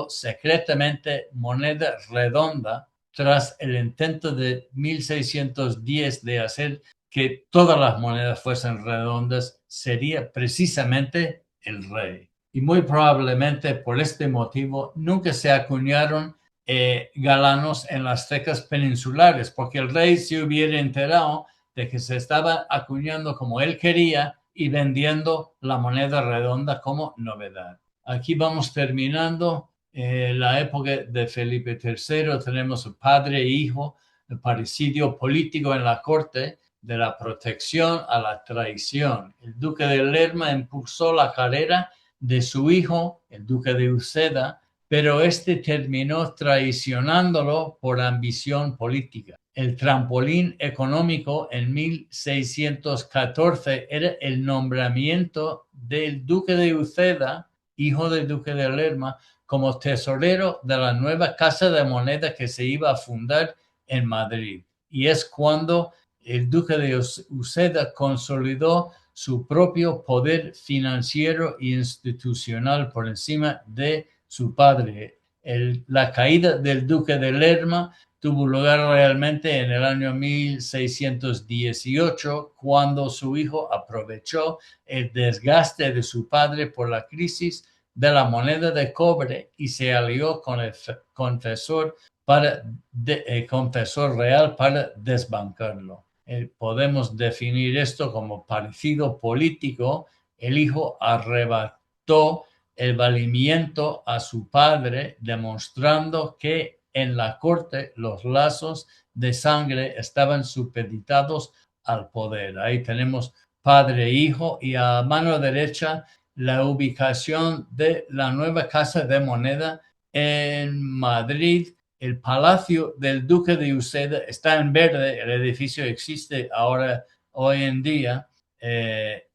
secretamente moneda redonda tras el intento de 1610 de hacer que todas las monedas fuesen redondas, sería precisamente el rey. Y muy probablemente por este motivo nunca se acuñaron galanos en las tecas peninsulares, porque el rey se hubiera enterado de que se estaba acuñando como él quería y vendiendo la moneda redonda como novedad. Aquí vamos terminando la época de Felipe III. Tenemos padre e hijo, el parricidio político en la corte, de la protección a la traición. El duque de Lerma impulsó la carrera de su hijo, el duque de Uceda, pero este terminó traicionándolo por ambición política. El trampolín económico en 1614 era el nombramiento del duque de Uceda, hijo del duque de Lerma, como tesorero de la nueva casa de moneda que se iba a fundar en Madrid. Y es cuando el duque de Uceda consolidó su propio poder financiero e institucional por encima de su padre. La caída del duque de Lerma tuvo lugar realmente en el año 1618, cuando su hijo aprovechó el desgaste de su padre por la crisis de la moneda de cobre y se alió con el confesor real para desbancarlo. Podemos definir esto como parecido político. El hijo arrebató el valimiento a su padre, demostrando que en la corte los lazos de sangre estaban supeditados al poder. Ahí tenemos padre e hijo, y a mano derecha la ubicación de la nueva casa de moneda en Madrid. El palacio del duque de Uceda está en verde, el edificio existe hoy en día,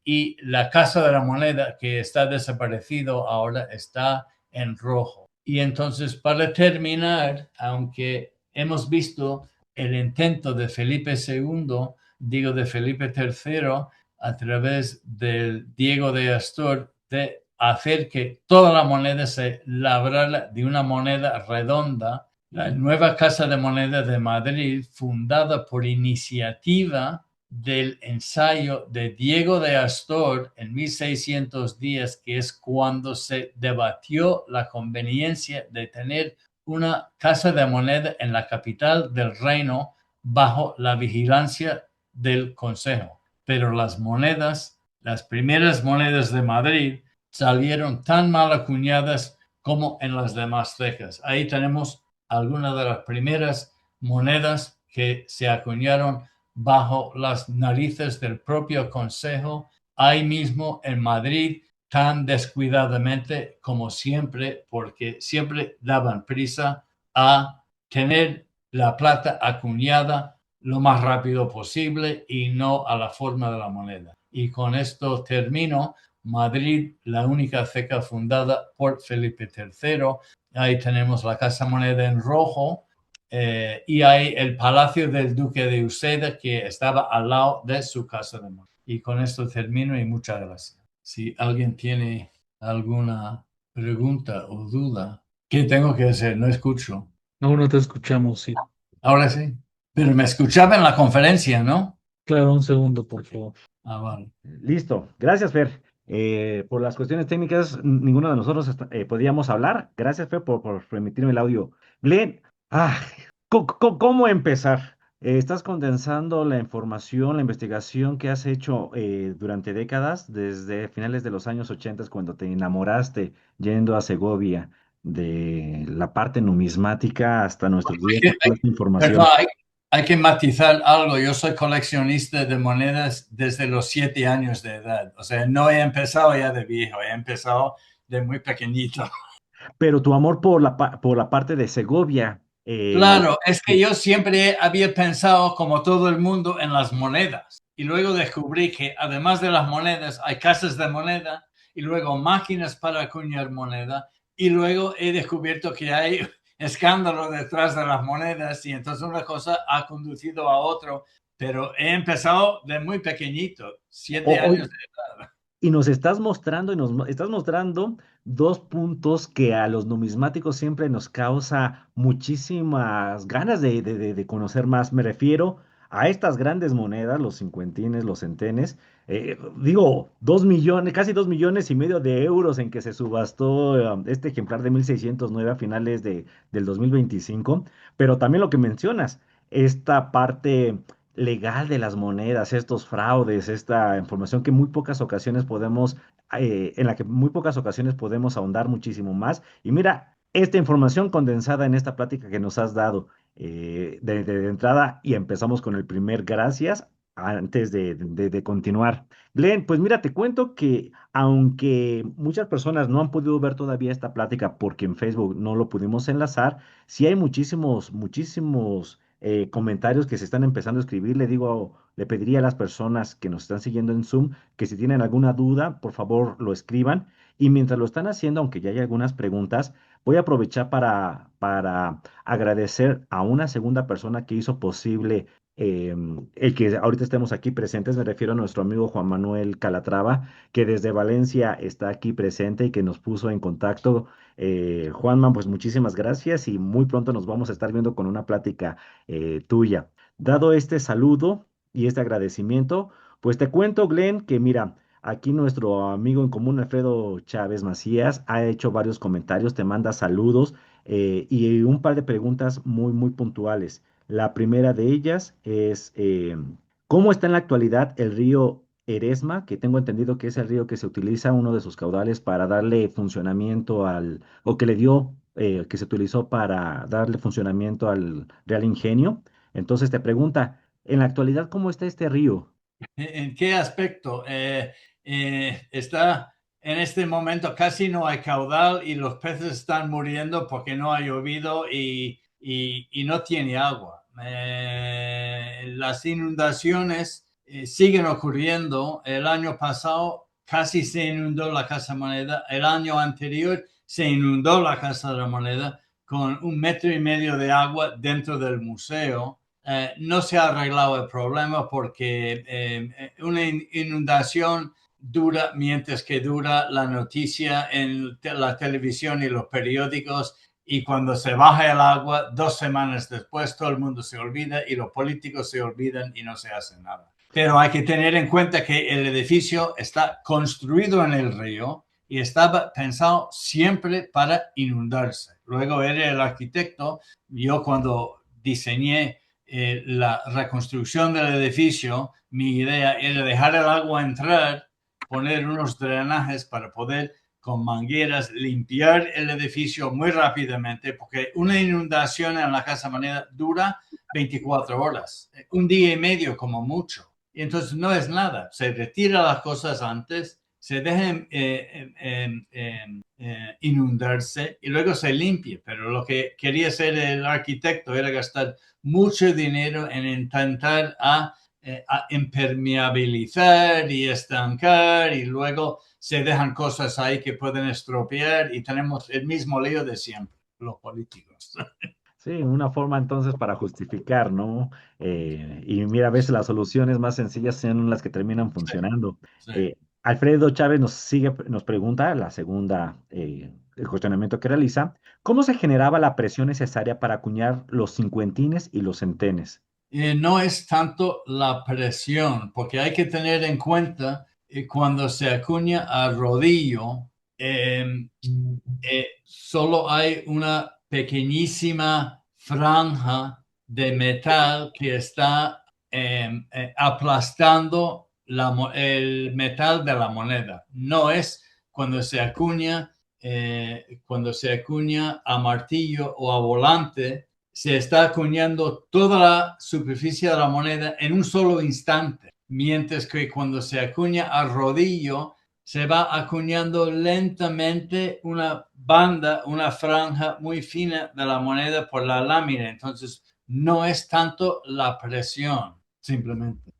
y la casa de la moneda, que está desaparecido ahora, está en rojo. Y entonces, para terminar, aunque hemos visto el intento de Felipe II, de Felipe III, a través del Diego de Astor, de hacer que toda la moneda se labrara de una moneda redonda, la nueva Casa de Moneda de Madrid, fundada por iniciativa del ensayo de Diego de Astor en 1610, que es cuando se debatió la conveniencia de tener una casa de moneda en la capital del reino bajo la vigilancia del Consejo. Pero las primeras monedas de Madrid, salieron tan mal acuñadas como en las demás tecas. Ahí tenemos algunas de las primeras monedas que se acuñaron bajo las narices del propio Consejo, ahí mismo en Madrid, tan descuidadamente como siempre, porque siempre daban prisa a tener la plata acuñada lo más rápido posible y no a la forma de la moneda. Y con esto termino. Madrid, la única ceca fundada por Felipe III. Ahí tenemos la Casa Moneda en rojo, y hay el Palacio del Duque de Uceda, que estaba al lado de su casa de moneda. Y con esto termino, y muchas gracias. Si alguien tiene alguna pregunta o duda, ¿qué tengo que hacer? No escucho.
Aún no te escuchamos, sí.
Ahora sí. Pero me escuchaba en la conferencia, ¿no?
Claro, un segundo, por favor.
Vale.
Listo. Gracias, Fer. Por las cuestiones técnicas, ninguno de nosotros podíamos hablar. Gracias, Fer, por permitirme el audio. Glenn, ah, ¿cómo empezar? Estás condensando la información, la investigación que has hecho durante décadas, desde finales de los años 80, cuando te enamoraste yendo a Segovia, de la parte numismática hasta nuestros días, con toda esta
Perdón,
información.
hay que matizar algo. Yo soy coleccionista de monedas desde los 7 años de edad. O sea, no he empezado ya de viejo, he empezado de muy pequeñito.
Pero tu amor por por la parte de Segovia,
Claro, es que yo siempre había pensado, como todo el mundo, en las monedas. Y luego descubrí que además de las monedas, hay casas de moneda y luego máquinas para acuñar moneda. Y luego he descubierto que hay escándalo detrás de las monedas y entonces una cosa ha conducido a otro. Pero he empezado de muy pequeñito, siete
hoy
años de edad.
y nos estás mostrando, estás mostrando dos puntos que a los numismáticos siempre nos causa muchísimas ganas de conocer más. Me refiero a estas grandes monedas, los cincuentines, los centenes. Digo, 2 millones, casi 2,5 millones de euros en que se subastó este ejemplar de 1609 a finales del 2025. Pero también lo que mencionas, esta parte legal de las monedas, estos fraudes, esta información que muy pocas ocasiones podemos, en la que muy pocas ocasiones podemos ahondar muchísimo más. Y mira, esta información condensada en esta plática que nos has dado de entrada y empezamos con el primer gracias antes de continuar. Glenn, pues mira, te cuento que aunque muchas personas no han podido ver todavía esta plática porque en Facebook no lo pudimos enlazar, sí hay muchísimos comentarios que se están empezando a escribir. Le digo, le pediría a las personas que nos están siguiendo en Zoom que si tienen alguna duda, por favor lo escriban. Y mientras lo están haciendo, aunque ya hay algunas preguntas, voy a aprovechar para agradecer a una segunda persona que hizo posible el que ahorita estemos aquí presentes. Me refiero a nuestro amigo Juan Manuel Calatrava, que desde Valencia está aquí presente y que nos puso en contacto. Juanman, pues muchísimas gracias y muy pronto nos vamos a estar viendo con una plática tuya. Dado este saludo y este agradecimiento, pues te cuento, Glenn, que mira, aquí nuestro amigo en común, Alfredo Chávez Macías, ha hecho varios comentarios, te manda saludos y un par de preguntas muy puntuales. La primera de ellas es, ¿cómo está en la actualidad el río Eresma, que tengo entendido que es el río que se utiliza, uno de sus caudales, para darle funcionamiento o que le dio, que se utilizó para darle funcionamiento al Real Ingenio? Entonces te pregunta, en la actualidad, ¿cómo está este río?
¿En qué aspecto? Está en este momento casi no hay caudal y los peces están muriendo porque no ha llovido y no tiene agua. Las inundaciones siguen ocurriendo. El año pasado casi se inundó la Casa Moneda. El año anterior se inundó la Casa de la Moneda con 1,5 metros de agua dentro del museo. No se ha arreglado el problema porque una inundación dura mientras que dura la noticia en la televisión y los periódicos y cuando se baja el agua, 2 semanas después todo el mundo se olvida y los políticos se olvidan y no se hace nada. Pero hay que tener en cuenta que el edificio está construido en el río y estaba pensado siempre para inundarse. Luego era el arquitecto, yo cuando diseñé la reconstrucción del edificio, mi idea era dejar el agua entrar, poner unos drenajes para poder con mangueras limpiar el edificio muy rápidamente, porque una inundación en la Casa Moneda dura 24 horas, un día y medio como mucho. Y entonces no es nada, se retira las cosas antes, se dejan inundarse y luego se limpia. Pero lo que quería hacer el arquitecto era gastar mucho dinero en intentar a impermeabilizar y estancar y luego se dejan cosas ahí que pueden estropear y tenemos el mismo lío de siempre, los políticos.
Sí, una forma entonces para justificar, ¿no? Y mira, a veces las soluciones más sencillas son las que terminan
Sí,
funcionando.
sí.
Alfredo Chávez nos pregunta, la segunda, el cuestionamiento que realiza, ¿cómo se generaba la presión necesaria para acuñar los cincuentines y los centenes?
No es tanto la presión, porque hay que tener en cuenta cuando se acuña a rodillo, solo hay una pequeñísima franja de metal que está aplastando el metal de la moneda. No es cuando se acuña a martillo o a volante, se está acuñando toda la superficie de la moneda en un solo instante, mientras que cuando se acuña a rodillo, se va acuñando lentamente una banda, una franja muy fina de la moneda por la lámina. Entonces, no es tanto la presión, simplemente.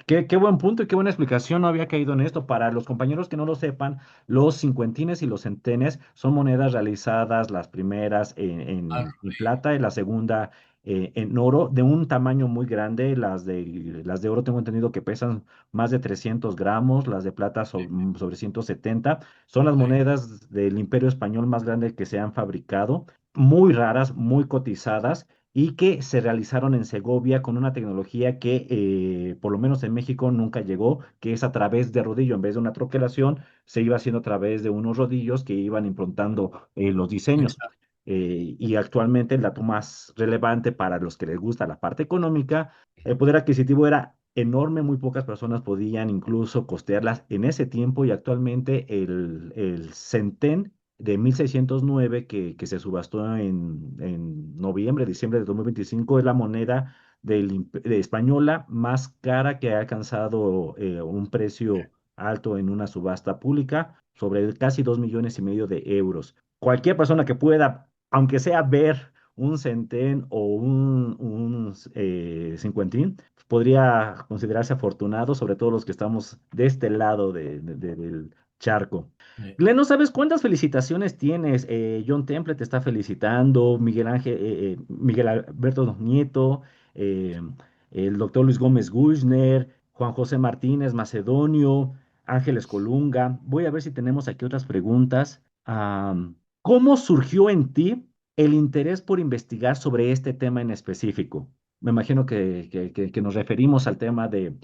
Qué buen punto y qué buena explicación, no había caído en esto. Para los compañeros que no lo sepan, los cincuentines y los centenes son monedas realizadas, las primeras en plata y la segunda en oro, de un tamaño muy grande. Las de oro tengo entendido que pesan más de 300 gramos, las de plata sobre 170. Son las monedas del Imperio Español más grandes que se han fabricado, muy raras, muy cotizadas y que se realizaron en Segovia con una tecnología que por lo menos en México nunca llegó, que es a través de rodillo, en vez de una troquelación, se iba haciendo a través de unos rodillos que iban improntando los diseños.
Exacto.
Y actualmente el dato más relevante para los que les gusta la parte económica, el poder adquisitivo era enorme, muy pocas personas podían incluso costearlas en ese tiempo y actualmente el centén de 1609 que se subastó en noviembre, diciembre de 2025 es la moneda de española más cara que ha alcanzado un precio alto en una subasta pública, sobre casi 2,5 millones de euros. Cualquier persona que pueda, aunque sea ver un centén o un cincuentín, podría considerarse afortunado, sobre todo los que estamos de este lado del charco. Glenn, ¿no sabes cuántas felicitaciones tienes? John Temple te está felicitando, Miguel Alberto Nieto, eh, el doctor Luis Gómez Gushner, Juan José Martínez Macedonio, Ángeles Colunga. Voy a ver si tenemos aquí otras preguntas. ¿Cómo surgió en ti el interés por investigar sobre este tema en específico? Me imagino que nos referimos al tema del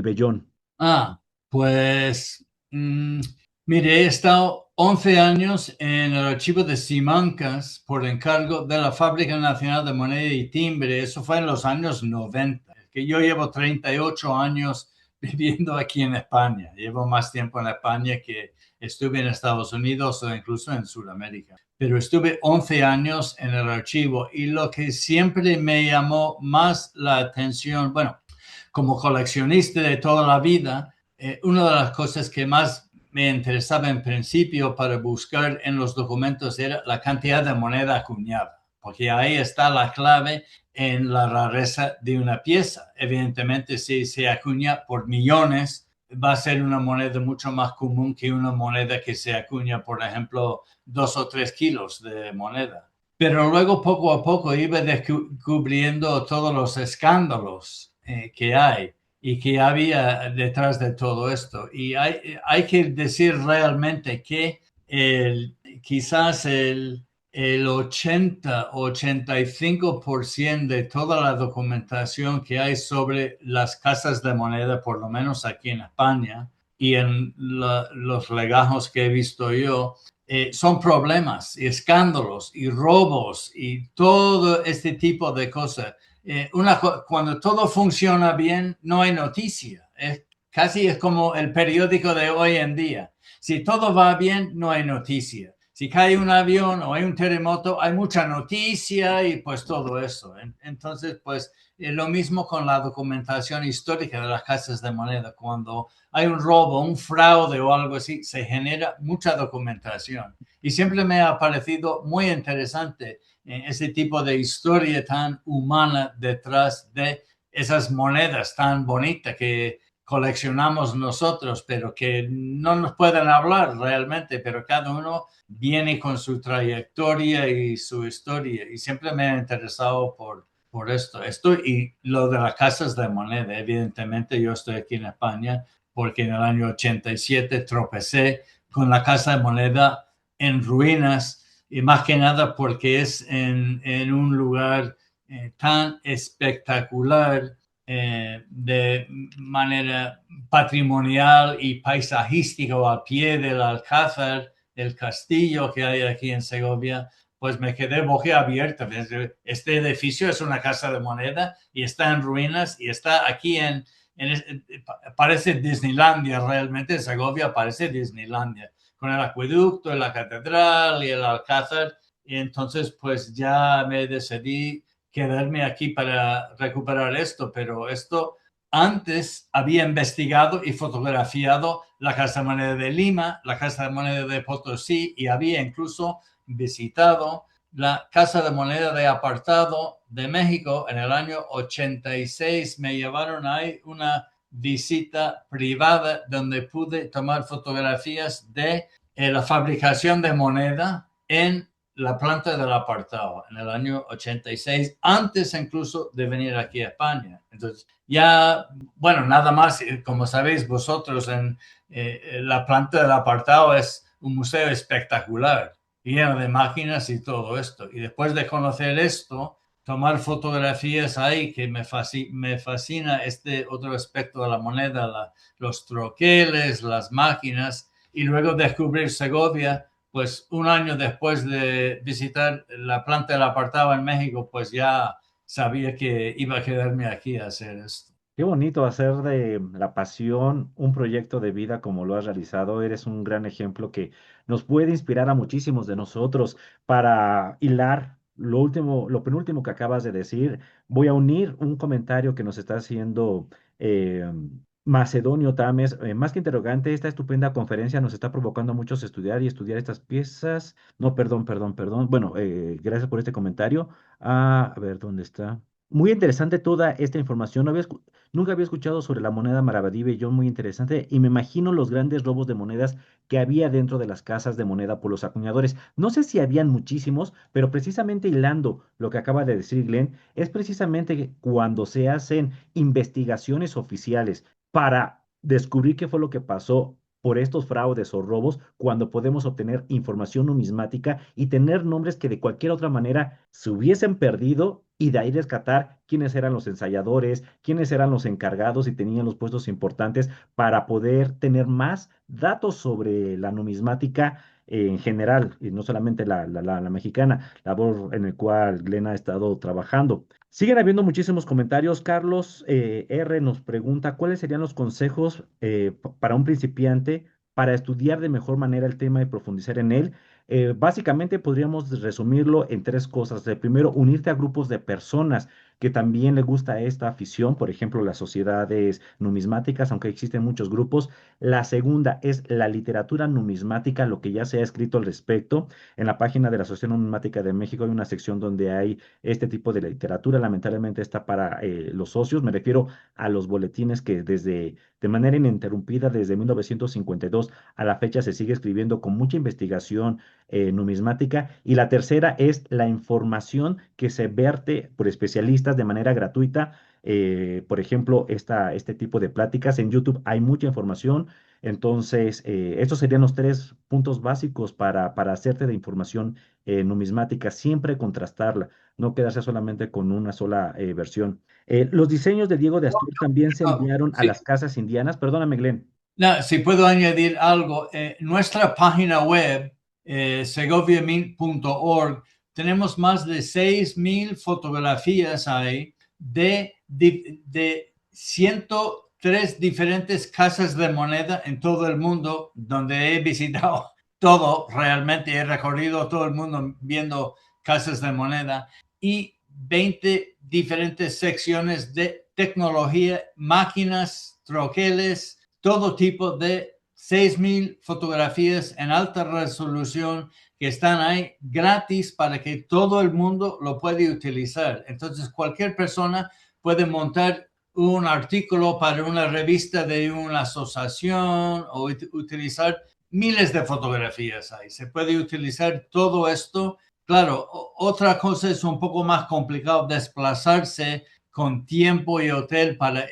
vellón.
Ah, pues, mire, he estado 11 años en el archivo de Simancas por encargo de la Fábrica Nacional de Moneda y Timbre. Eso fue en los años 90, que yo llevo 38 años viviendo aquí en España. Llevo más tiempo en España que estuve en Estados Unidos o incluso en Sudamérica. Pero estuve 11 años en el archivo y lo que siempre me llamó más la atención, bueno, como coleccionista de toda la vida, una de las cosas que más me interesaba en principio para buscar en los documentos era la cantidad de moneda acuñada, porque ahí está la clave en la rareza de una pieza. Evidentemente, si se acuña por millones, va a ser una moneda mucho más común que una moneda que se acuña, por ejemplo, 2 o 3 kilos de moneda. Pero luego, poco a poco, iba descubriendo todos los escándalos que hay y que había detrás de todo esto. Y hay que decir realmente que quizás el 80-85% de toda la documentación que hay sobre las casas de moneda, por lo menos aquí en España, y en los legajos que he visto yo, son problemas y escándalos y robos y todo este tipo de cosas. Cuando todo funciona bien, no hay noticia. Casi es como el periódico de hoy en día. Si todo va bien, no hay noticia. Si cae un avión o hay un terremoto, hay mucha noticia y pues todo eso. Entonces, pues lo mismo con la documentación histórica de las casas de moneda. Cuando hay un robo, un fraude o algo así, se genera mucha documentación. Y siempre me ha parecido muy interesante ese tipo de historia tan humana detrás de esas monedas tan bonitas que coleccionamos nosotros, pero que no nos pueden hablar realmente, pero cada uno viene con su trayectoria y su historia. Y siempre me ha interesado por esto. Y lo de las casas de moneda, evidentemente yo estoy aquí en España porque en el año 87 tropecé con la casa de moneda en ruinas y más que nada porque es en un lugar tan espectacular de manera patrimonial y paisajística o al pie del Alcázar, el castillo que hay aquí en Segovia, pues me quedé boquiabierta. Este edificio es una casa de moneda y está en ruinas y está aquí parece Disneylandia realmente. Segovia parece Disneylandia, con el acueducto, la catedral y el Alcázar. Y entonces pues ya me decidí quedarme aquí para recuperar esto, pero esto antes había investigado y fotografiado la Casa de Moneda de Lima, la Casa de Moneda de Potosí y había incluso visitado la Casa de Moneda de Apartado de México en el año 86. Me llevaron ahí una visita privada donde pude tomar fotografías de la fabricación de moneda en la planta del Apartado en el año 86, antes incluso de venir aquí a España. Entonces, ya, bueno, nada más, como sabéis vosotros, en la planta del Apartado es un museo espectacular, lleno de máquinas y todo esto. Y después de conocer esto, tomar fotografías ahí, que me fascina este otro aspecto de la moneda, los troqueles, las máquinas, y luego descubrir Segovia, pues un año después de visitar la planta del Apartado en México, pues ya sabía que iba a quedarme aquí a hacer esto.
Qué bonito hacer de la pasión un proyecto de vida como lo has realizado. Eres un gran ejemplo que nos puede inspirar a muchísimos de nosotros para hilar lo último, lo penúltimo que acabas de decir. Voy a unir un comentario que nos está haciendo eh, Macedonio Tames. Más que interrogante, esta estupenda conferencia nos está provocando a muchos a estudiar y estudiar estas piezas. No, perdón. Bueno, gracias por este comentario. A ver, ¿dónde está? Muy interesante toda esta información. Nunca había escuchado sobre la moneda Maravadive, John, muy interesante, y me imagino los grandes robos de monedas que había dentro de las casas de moneda por los acuñadores. No sé si habían muchísimos, pero precisamente hilando lo que acaba de decir Glenn, es precisamente cuando se hacen investigaciones oficiales para descubrir qué fue lo que pasó por estos fraudes o robos, cuando podemos obtener información numismática y tener nombres que de cualquier otra manera se hubiesen perdido y de ahí rescatar quiénes eran los ensayadores, quiénes eran los encargados y tenían los puestos importantes para poder tener más datos sobre la numismática en general, y no solamente la mexicana, labor en el cual Glenn ha estado trabajando. Siguen habiendo muchísimos comentarios. Carlos R. nos pregunta cuáles serían los consejos para un principiante para estudiar de mejor manera el tema y profundizar en él. Básicamente podríamos resumirlo en tres cosas. Primero, unirte a grupos de personas que también le gusta esta afición, por ejemplo, las sociedades numismáticas, aunque existen muchos grupos. La segunda es la literatura numismática, lo que ya se ha escrito al respecto. En la página de la Asociación Numismática de México hay una sección donde hay este tipo de literatura. Lamentablemente está para los socios. Me refiero a los boletines que de manera ininterrumpida desde 1952 a la fecha se sigue escribiendo con mucha investigación numismática. Y la tercera es la información que se verte por especialistas de manera gratuita. Por ejemplo, este tipo de pláticas en YouTube hay mucha información. Entonces, estos serían los tres puntos básicos para hacerte de información numismática, siempre contrastarla, no quedarse solamente con una sola versión. Los diseños de Diego de Astur también se enviaron a
Sí,
las casas indianas. Perdóname, Glenn.
no, si puedo añadir algo, nuestra página web, segoviamint.org, tenemos más de 6,000 fotografías ahí de 103 diferentes casas de moneda en todo el mundo, donde he visitado todo, realmente he recorrido todo el mundo viendo casas de moneda y 20 diferentes secciones de tecnología, máquinas, troqueles, todo tipo de 6,000 fotografías en alta resolución que están ahí gratis para que todo el mundo lo puede utilizar. Entonces, cualquier persona puede montar un artículo para una revista de una asociación o utilizar miles de fotografías ahí. Se puede utilizar todo esto. Claro, otra cosa es un poco más complicado desplazarse con tiempo y hotel para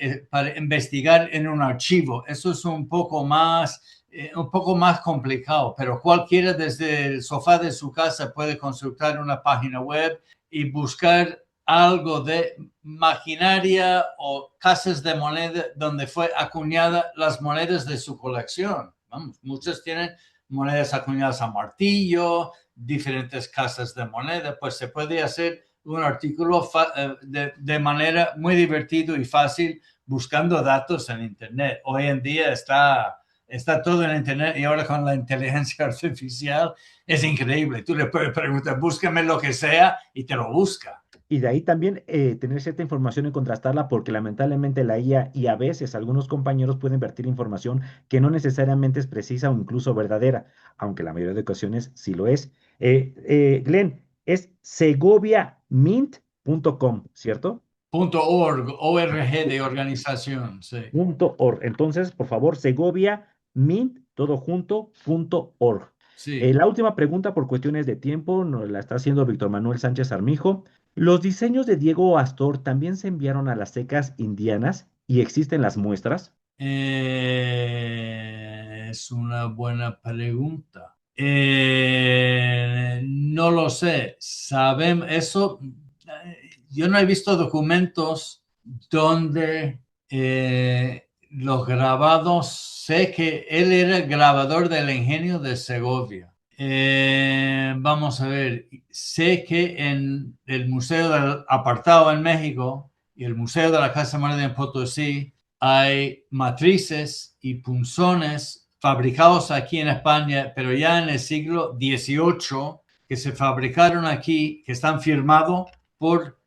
investigar en un archivo. Eso es un poco más complicado, pero cualquiera desde el sofá de su casa puede consultar una página web y buscar algo de maquinaria o casas de moneda donde fue acuñada las monedas de su colección. Vamos, muchos tienen monedas acuñadas a martillo, diferentes casas de moneda, pues se puede hacer un artículo de manera muy divertido y fácil buscando datos en Internet. Hoy en día está todo en Internet y ahora con la inteligencia artificial es increíble. Tú le puedes preguntar, búscame lo que sea y te lo busca.
Y de ahí también tener cierta información y contrastarla, porque lamentablemente la IA y a veces algunos compañeros pueden vertir información que no necesariamente es precisa o incluso verdadera, aunque la mayoría de ocasiones sí lo es. Glenn, es segoviamint.com, ¿cierto?
.org de organización, sí.
.org. Entonces, por favor, segoviamint, todo junto, .org.
Sí.
La última pregunta por cuestiones de tiempo nos la está haciendo Víctor Manuel Sánchez Armijo. ¿Los diseños de Diego Astor también se enviaron a las secas indianas y existen las muestras?
Es una buena pregunta. No lo sé. Sabemos eso. Yo no he visto documentos donde los grabados. Sé que él era el grabador del ingenio de Segovia. Vamos a ver. Sé que en el Museo del Apartado en México y el Museo de la Casa Marina en Potosí hay matrices y punzones fabricados aquí en España, pero ya en el siglo XVIII, que se fabricaron aquí, que están firmados por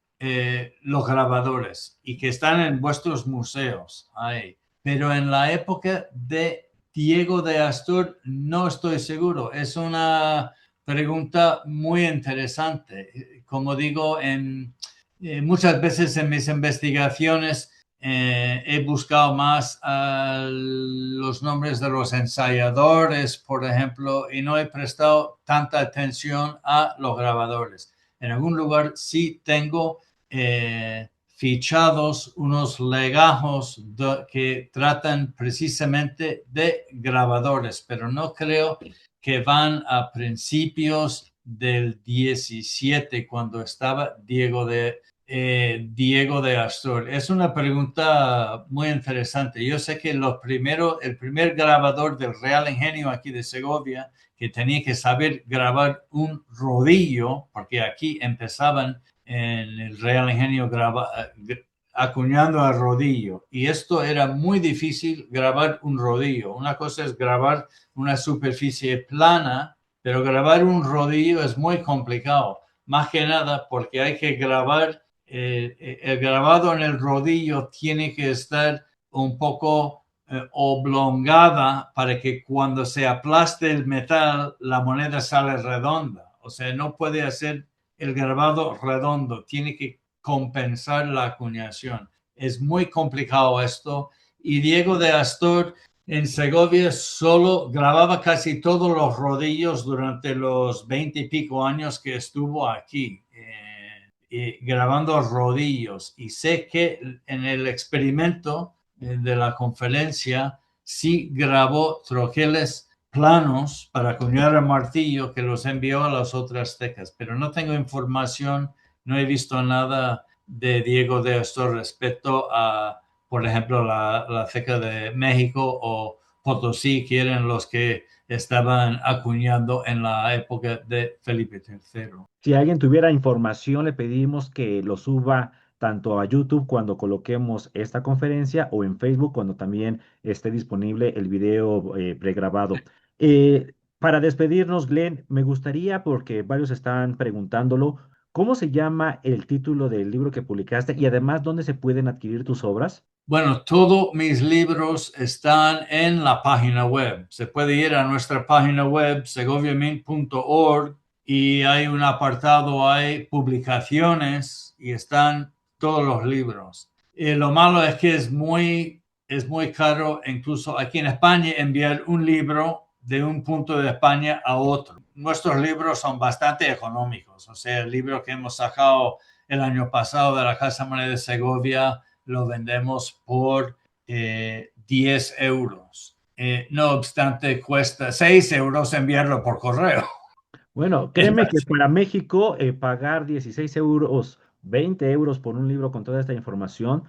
los grabadores y que están en vuestros museos. Ahí. Pero en la época de Diego de Astor no estoy seguro. Es una pregunta muy interesante. Como digo, muchas veces en mis investigaciones he buscado más los nombres de los ensayadores, por ejemplo, y no he prestado tanta atención a los grabadores. En algún lugar sí tengo fichados unos legajos que tratan precisamente de grabadores, pero no creo que van a principios del 17, cuando estaba Diego de Astor. Es una pregunta muy interesante. Yo sé que el primer grabador del Real Ingenio aquí de Segovia, que tenía que saber grabar un rodillo, porque aquí empezaban en el Real Ingenio acuñando a rodillo. Y esto era muy difícil, grabar un rodillo. Una cosa es grabar una superficie plana, pero grabar un rodillo es muy complicado. Más que nada porque hay que grabar, el grabado en el rodillo tiene que estar un poco oblongada para que cuando se aplaste el metal, la moneda sale redonda. O sea, no puede hacer el grabado redondo, tiene que compensar la acuñación. Es muy complicado esto. Y Diego de Astor en Segovia solo grababa casi todos los rodillos durante los 20 y pico años que estuvo aquí, grabando rodillos. Y sé que en el experimento de la conferencia sí grabó troqueles planos para acuñar el martillo, que los envió a las otras tecas, pero no tengo información, no he visto nada de Diego de Astor respecto a, por ejemplo, la ceca de México o Potosí, que eran los que estaban acuñando en la época de Felipe III.
Si alguien tuviera información, le pedimos que lo suba tanto a YouTube cuando coloquemos esta conferencia o en Facebook cuando también esté disponible el video pregrabado. Para despedirnos, Glenn, me gustaría, porque varios están preguntándolo, ¿cómo se llama el título del libro que publicaste y además dónde se pueden adquirir tus obras?
Bueno, todos mis libros están en la página web. Se puede ir a nuestra página web, segoviamint.org, y hay un apartado, hay publicaciones y están todos los libros. Lo malo es que es muy caro, incluso aquí en España, enviar un libro de un punto de España a otro. Nuestros libros son bastante económicos. O sea, el libro que hemos sacado el año pasado de la Casa Moneda de Segovia lo vendemos por 10 euros. No obstante, cuesta 6 euros enviarlo por correo.
Bueno, créeme que para México pagar 16 euros 20 € por un libro con toda esta información,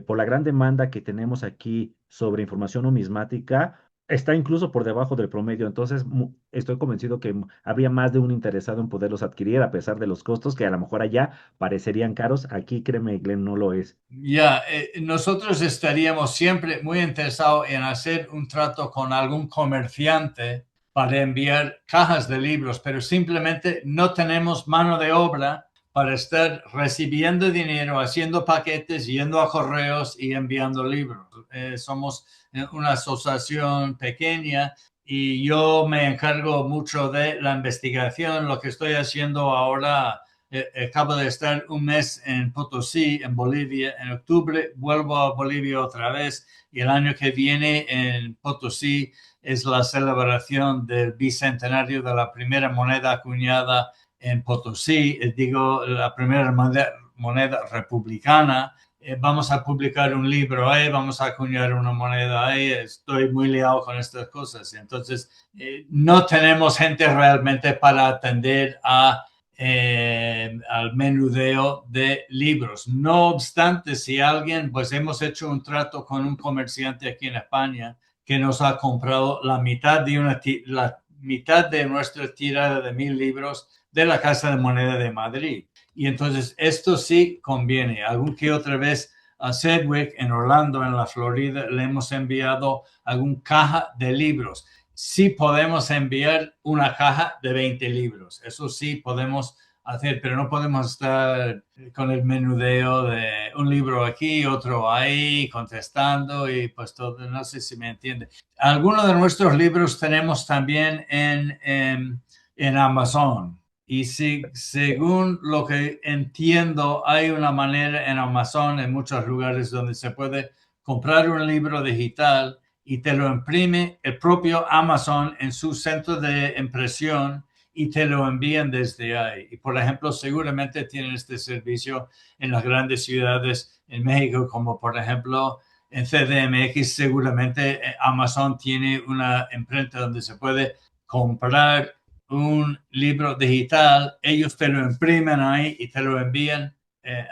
por la gran demanda que tenemos aquí sobre información numismática, está incluso por debajo del promedio. Entonces, estoy convencido que habría más de un interesado en poderlos adquirir a pesar de los costos que a lo mejor allá parecerían caros. Aquí, créeme, Glenn, no lo es.
Ya, nosotros estaríamos siempre muy interesados en hacer un trato con algún comerciante para enviar cajas de libros, pero simplemente no tenemos mano de obra para estar recibiendo dinero, haciendo paquetes, yendo a correos y enviando libros. Somos una asociación pequeña y yo me encargo mucho de la investigación. Lo que estoy haciendo ahora, acabo de estar un mes en Potosí, en Bolivia. En octubre vuelvo a Bolivia otra vez y el año que viene en Potosí es la celebración del bicentenario de la primera moneda acuñada en Potosí, digo, la primera moneda republicana. Vamos a publicar un libro ahí, vamos a acuñar una moneda ahí, estoy muy liado con estas cosas. Entonces, no tenemos gente realmente para atender al menudeo de libros. No obstante, si alguien, pues hemos hecho un trato con un comerciante aquí en España que nos ha comprado la mitad de nuestra tirada de 1000 libros de la Casa de Moneda de Madrid. Y entonces esto sí conviene. Algún que otra vez a Sedgwick en Orlando, en la Florida, le hemos enviado algún caja de libros. Sí podemos enviar una caja de 20 libros. Eso sí podemos hacer, pero no podemos estar con el menudeo de un libro aquí, otro ahí, contestando y pues todo, no sé si me entiende. Algunos de nuestros libros tenemos también en Amazon. Y si, según lo que entiendo, hay una manera en Amazon, en muchos lugares, donde se puede comprar un libro digital y te lo imprime el propio Amazon en su centro de impresión y te lo envían desde ahí. Y por ejemplo, seguramente tienen este servicio en las grandes ciudades en México, como por ejemplo en CDMX, seguramente Amazon tiene una imprenta donde se puede comprar un libro digital, ellos te lo imprimen ahí y te lo envían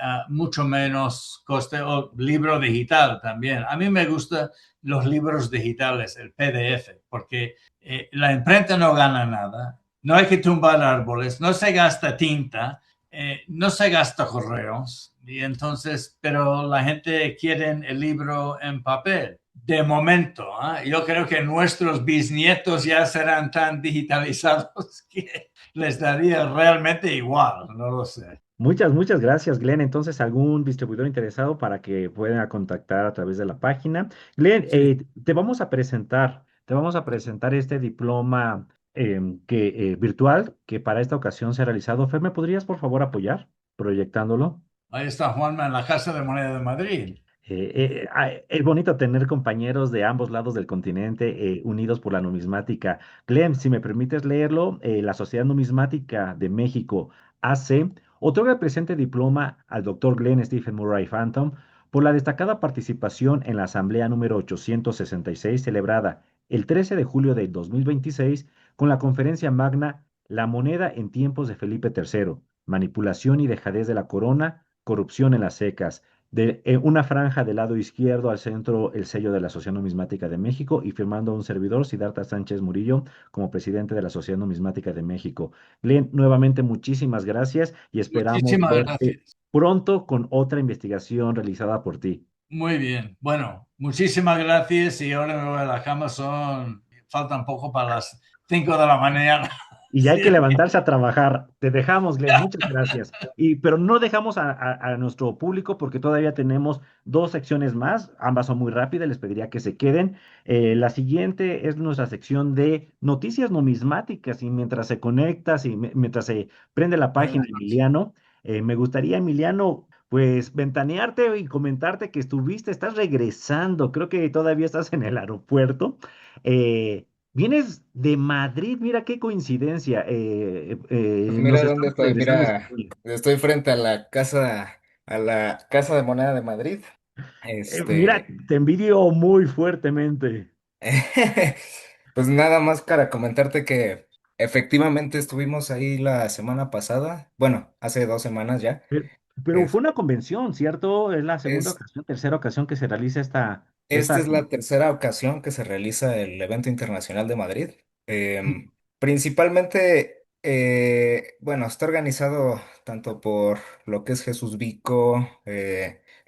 a mucho menos coste, o libro digital también. A mí me gustan los libros digitales, el PDF, porque la imprenta no gana nada, no hay que tumbar árboles, no se gasta tinta, no se gasta correos, y entonces, pero la gente quiere el libro en papel. De momento, yo creo que nuestros bisnietos ya serán tan digitalizados que les daría realmente igual, no lo sé.
Muchas gracias, Glenn. Entonces, algún distribuidor interesado para que puedan contactar a través de la página. Glenn,
Sí.
te vamos a presentar este diploma virtual que para esta ocasión se ha realizado. Fer, ¿me podrías por favor apoyar proyectándolo?
Ahí está Juanma en la Casa de Moneda de Madrid.
Es bonito tener compañeros de ambos lados del continente unidos por la numismática. Glenn, si me permites leerlo, la Sociedad Numismática de México, AC, otorga el presente diploma al doctor Glenn Stephen Murray Phantom por la destacada participación en la Asamblea número 866 celebrada el 13 de julio de 2026 con la conferencia magna La moneda en tiempos de Felipe III, manipulación y dejadez de la corona, corrupción en las secas de una franja del lado izquierdo al centro el sello de la Sociedad Numismática de México y firmando un servidor, Siddhartha Sánchez Murillo, como presidente de la Sociedad Numismática de México. Glenn, nuevamente muchísimas gracias y esperamos
Muchísimas
verte
gracias.
pronto con otra investigación realizada por ti.
Muy bien. Bueno, muchísimas gracias y ahora me voy a la cama. Faltan poco para las 5 de la mañana.
Y ya hay
Sí.
que levantarse a trabajar. Te dejamos, Glenn. Muchas gracias. Pero no dejamos a nuestro público porque todavía tenemos dos secciones más. Ambas son muy rápidas. Les pediría que se queden. La siguiente es nuestra sección de noticias numismáticas. Y mientras se conecta, mientras se prende la página, Emiliano, me gustaría, Emiliano, pues ventanearte y comentarte que estás regresando. Creo que todavía estás en el aeropuerto. Vienes de Madrid, mira qué coincidencia.
Pues
Nos
mira dónde
estamos
estoy,
regresando a
mira,
España.
estoy frente a la Casa de Moneda de Madrid.
Mira,
Este,
te envidio muy fuertemente.
pues nada más para comentarte que efectivamente estuvimos ahí la semana pasada, bueno, hace 2 semanas ya.
Pero fue una convención, ¿cierto? Es la segunda
Es,
ocasión, tercera ocasión que se realiza
Esta
esta.
es la tercera ocasión que se realiza el evento internacional de Madrid. Principalmente, bueno, está organizado tanto por lo que es Jesús Vico,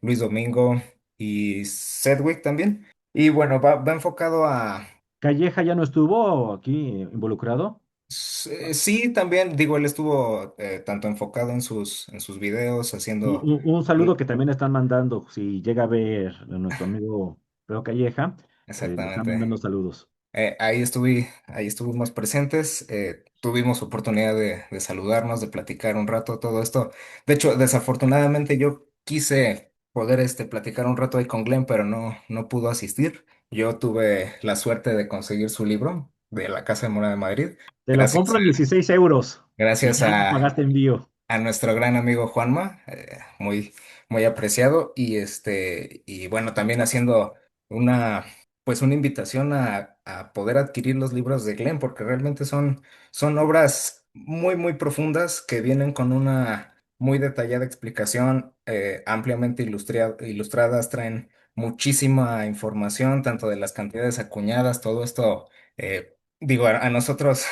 Luis Domingo y Sedgwick también. Y bueno, va enfocado a...
Calleja ya no estuvo aquí involucrado.
Sí, también, digo, él estuvo tanto enfocado en sus videos, haciendo...
Un saludo que también están mandando, si llega a ver a nuestro amigo Pedro Calleja, le están
Exactamente.
mandando saludos.
Ahí estuvimos presentes, tuvimos oportunidad de saludarnos, de platicar un rato, todo esto. De hecho, desafortunadamente yo quise poder platicar un rato ahí con Glenn, pero no pudo asistir. Yo tuve la suerte de conseguir su libro de La Casa de Mora de Madrid,
Te lo
gracias
compro en 16 euros y
gracias
ya no pagaste envío.
a nuestro gran amigo Juanma, muy apreciado, y bueno, también haciendo una, pues una invitación a poder adquirir los libros de Glenn, porque realmente son obras muy profundas que vienen con una muy detallada explicación, ampliamente ilustradas, traen muchísima información, tanto de las cantidades acuñadas, todo esto, digo, a nosotros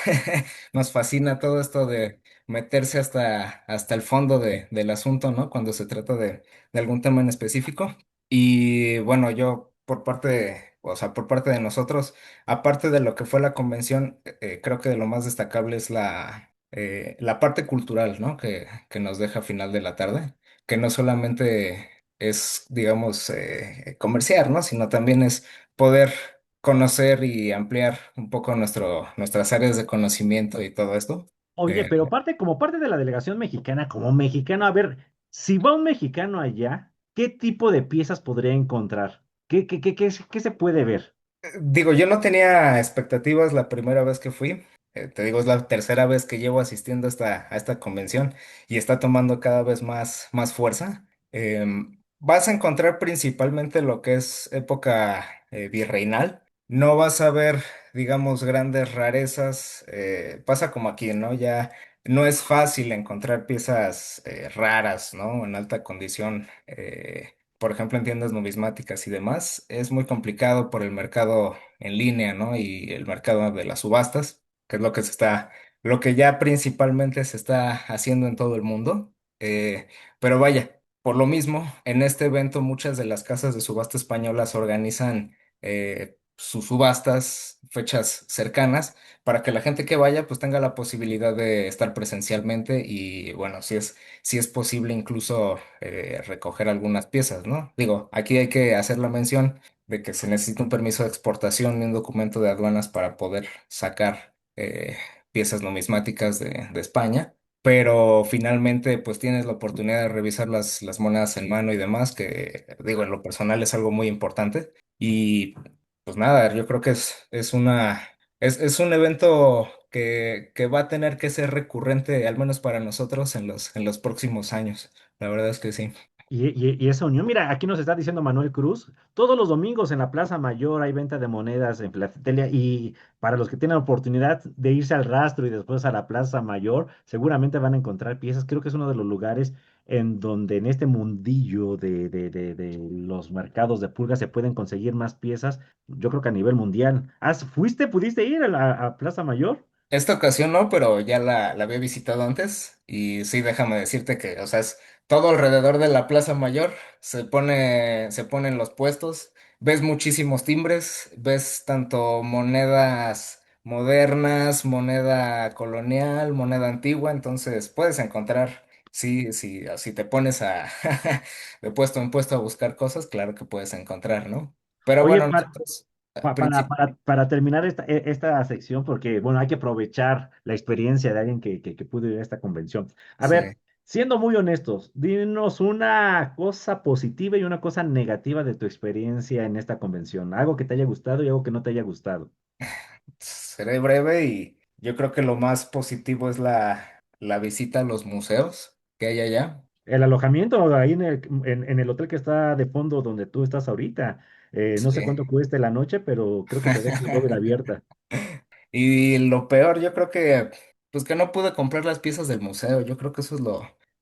nos fascina todo esto de meterse hasta el fondo del asunto, ¿no? Cuando se trata de algún tema en específico. Y bueno, yo o sea, por parte de nosotros, aparte de lo que fue la convención, creo que de lo más destacable es la parte cultural, ¿no? Que nos deja a final de la tarde, que no solamente es, digamos, comerciar, ¿no? Sino también es poder conocer y ampliar un poco nuestras áreas de conocimiento y todo esto.
Oye,
Eh,
pero como parte de la delegación mexicana, como mexicano, a ver, si va un mexicano allá, ¿qué tipo de piezas podría encontrar? ¿Qué se puede ver?
Digo, yo no tenía expectativas la primera vez que fui. Te digo, es la tercera vez que llevo asistiendo a esta convención y está tomando cada vez más fuerza. Vas a encontrar principalmente lo que es época virreinal. No vas a ver, digamos, grandes rarezas. Pasa como aquí, ¿no? Ya no es fácil encontrar piezas raras, ¿no? En alta condición. Por ejemplo, en tiendas numismáticas y demás, es muy complicado por el mercado en línea, ¿no? Y el mercado de las subastas, que es lo que ya principalmente se está haciendo en todo el mundo. Pero vaya, por lo mismo, en este evento muchas de las casas de subasta españolas organizan sus subastas, fechas cercanas, para que la gente que vaya pues tenga la posibilidad de estar presencialmente y bueno, si es posible incluso recoger algunas piezas, ¿no? Digo, aquí hay que hacer la mención de que se necesita un permiso de exportación y un documento de aduanas para poder sacar piezas numismáticas de España, pero finalmente pues tienes la oportunidad de revisar las monedas en mano y demás, que digo, en lo personal es algo muy importante y pues nada, yo creo que es un evento que va a tener que ser recurrente, al menos para nosotros, en los próximos años. La verdad es que sí.
Y esa unión, mira, aquí nos está diciendo Manuel Cruz, todos los domingos en la Plaza Mayor hay venta de monedas en Filatelia y para los que tienen oportunidad de irse al Rastro y después a la Plaza Mayor, seguramente van a encontrar piezas. Creo que es uno de los lugares en donde en este mundillo de los mercados de pulgas se pueden conseguir más piezas, yo creo que a nivel mundial. ¿Pudiste ir a a Plaza Mayor?
Esta ocasión no, pero ya la había visitado antes y sí, déjame decirte que, o sea, es todo alrededor de la Plaza Mayor, se ponen los puestos, ves muchísimos timbres, ves tanto monedas modernas, moneda colonial, moneda antigua, entonces puedes encontrar, sí, sí, si te pones de puesto en puesto a buscar cosas, claro que puedes encontrar, ¿no? Pero
Oye,
bueno, nosotros,
para terminar esta sección, porque bueno, hay que aprovechar la experiencia de alguien que pudo ir a esta convención. A
sí.
ver, siendo muy honestos, dinos una cosa positiva y una cosa negativa de tu experiencia en esta convención. Algo que te haya gustado y algo que no te haya gustado.
Seré breve y yo creo que lo más positivo es la visita a los museos que hay allá.
El alojamiento ahí en el hotel que está de fondo donde tú estás ahorita. No sé
Sí.
cuánto cueste la noche, pero creo que te deja la bóveda abierta.
Y lo peor, yo creo que, pues que no pude comprar las piezas del museo. Yo creo que eso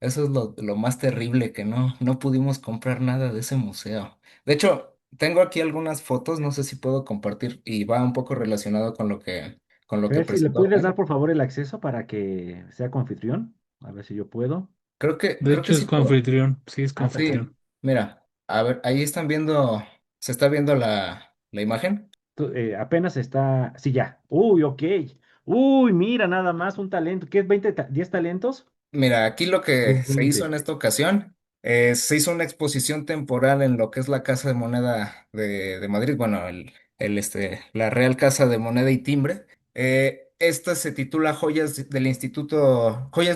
eso es lo más terrible, que no pudimos comprar nada de ese museo. De hecho, tengo aquí algunas fotos, no sé si puedo compartir, y va un poco relacionado con lo que
Fer, si le
presentó
puedes dar
Juan.
por favor el acceso para que sea confitrión, a ver si yo puedo.
De
Creo que
hecho, es
sí puedo.
coanfitrión. Sí, es
Sí,
coanfitrión.
mira, a ver, ahí están viendo, ¿se está viendo la imagen?
Apenas está, sí, ya. Uy, ok. Uy, mira, nada más un talento. ¿Qué es 10 talentos?
Mira, aquí lo que
Es
se hizo
20.
en esta ocasión, se hizo una exposición temporal en lo que es la Casa de Moneda de Madrid, bueno, la Real Casa de Moneda y Timbre. Esta se titula Joyas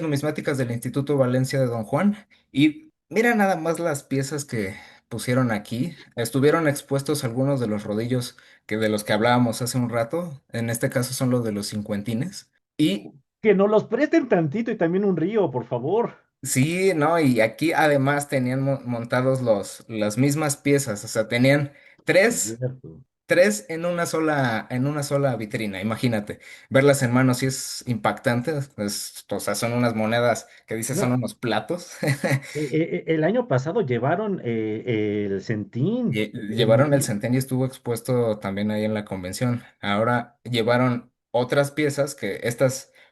Numismáticas del Instituto Valencia de Don Juan. Y mira nada más las piezas que pusieron aquí. Estuvieron expuestos algunos de los rodillos de los que hablábamos hace un rato. En este caso son los de los cincuentines. Y
Que nos los presten tantito y también un río, por favor.
sí, no, y aquí además tenían montados las mismas piezas, o sea, tenían tres,
Cierto.
tres en una sola vitrina, imagínate, verlas en mano sí es impactante, o sea, son unas monedas que dices son
No,
unos platos.
el año pasado llevaron el centín.
Llevaron el centenio y estuvo expuesto también ahí en la convención. Ahora llevaron otras piezas que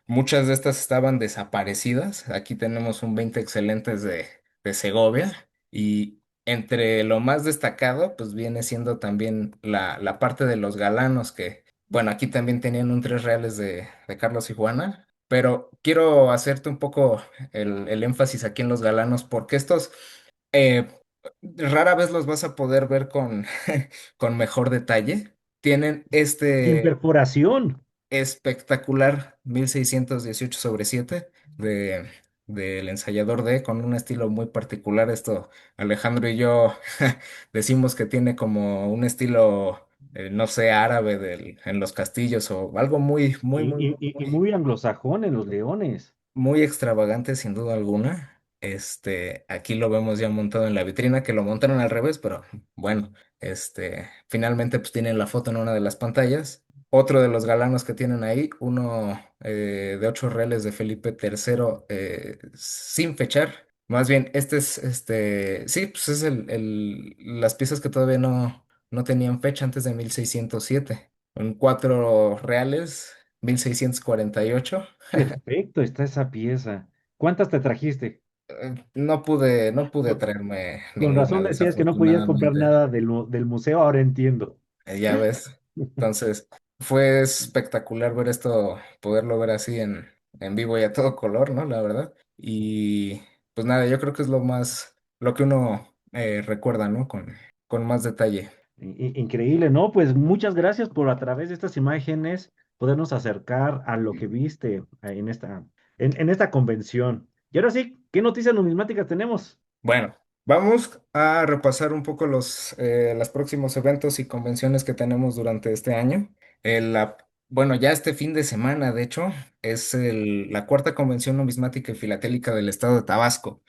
muchas de estas estaban desaparecidas. Aquí tenemos un 20 excelentes de Segovia y entre lo más destacado pues viene siendo también la parte de los galanos que, bueno, aquí también tenían un tres reales de Carlos y Juana. Pero quiero hacerte un poco el énfasis aquí en los galanos porque estos... eh, rara vez los vas a poder ver con mejor detalle. Tienen
Sin
este
perforación.
espectacular 1618/7 de, del ensayador D con un estilo muy particular. Esto Alejandro y yo decimos que tiene como un estilo, no sé, árabe en los castillos o algo
Y muy anglosajón en los leones.
muy extravagante sin duda alguna. Aquí lo vemos ya montado en la vitrina, que lo montaron al revés, pero bueno, finalmente pues tienen la foto en una de las pantallas. Otro de los galanos que tienen ahí, uno de 8 reales de Felipe III, sin fechar. Más bien, sí, pues es las piezas que todavía no tenían fecha antes de 1607. Con 4 reales, 1648.
Perfecto, está esa pieza. ¿Cuántas te trajiste?
No pude
Con
traerme
con
ninguna,
razón decías que no podías comprar
desafortunadamente.
nada del museo, ahora entiendo.
Ya ves. Entonces, fue espectacular ver esto, poderlo ver así en vivo y a todo color, ¿no? La verdad. Y pues nada, yo creo que es lo que uno recuerda, ¿no? Con más detalle.
Increíble, ¿no? Pues muchas gracias por a través de estas imágenes podernos acercar a lo que viste en esta convención. Y ahora sí, ¿qué noticias numismáticas tenemos?
Bueno, vamos a repasar un poco los próximos eventos y convenciones que tenemos durante este año. Bueno, ya este fin de semana, de hecho, es la cuarta convención numismática y filatélica del estado de Tabasco.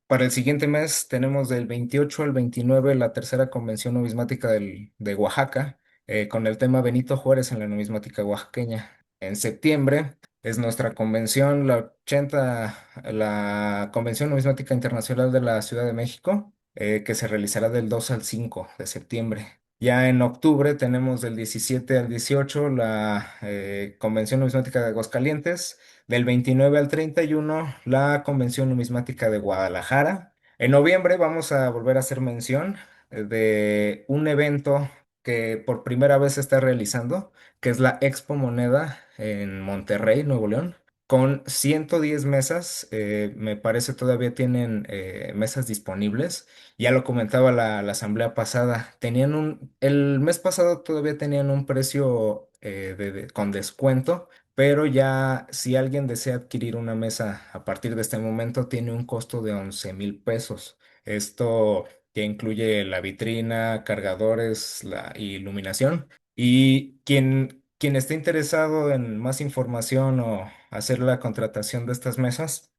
Para el siguiente mes tenemos del 28 al 29 la tercera convención numismática de Oaxaca, con el tema Benito Juárez en la numismática oaxaqueña. En septiembre es nuestra convención, la Convención Numismática Internacional de la Ciudad de México, que se realizará del 2 al 5 de septiembre. Ya en octubre tenemos del 17 al 18 la Convención Numismática de Aguascalientes, del 29 al 31 la Convención Numismática de Guadalajara. En noviembre vamos a volver a hacer mención de un evento que por primera vez se está realizando, que es la Expo Moneda en Monterrey, Nuevo León, con 110 mesas. Me parece todavía tienen mesas disponibles. Ya lo comentaba la asamblea pasada. El mes pasado todavía tenían un precio con descuento, pero ya si alguien desea adquirir una mesa a partir de este momento, tiene un costo de 11,000 pesos. Esto que incluye la vitrina, cargadores, la iluminación. Y quien esté interesado en más información o hacer la contratación de estas mesas,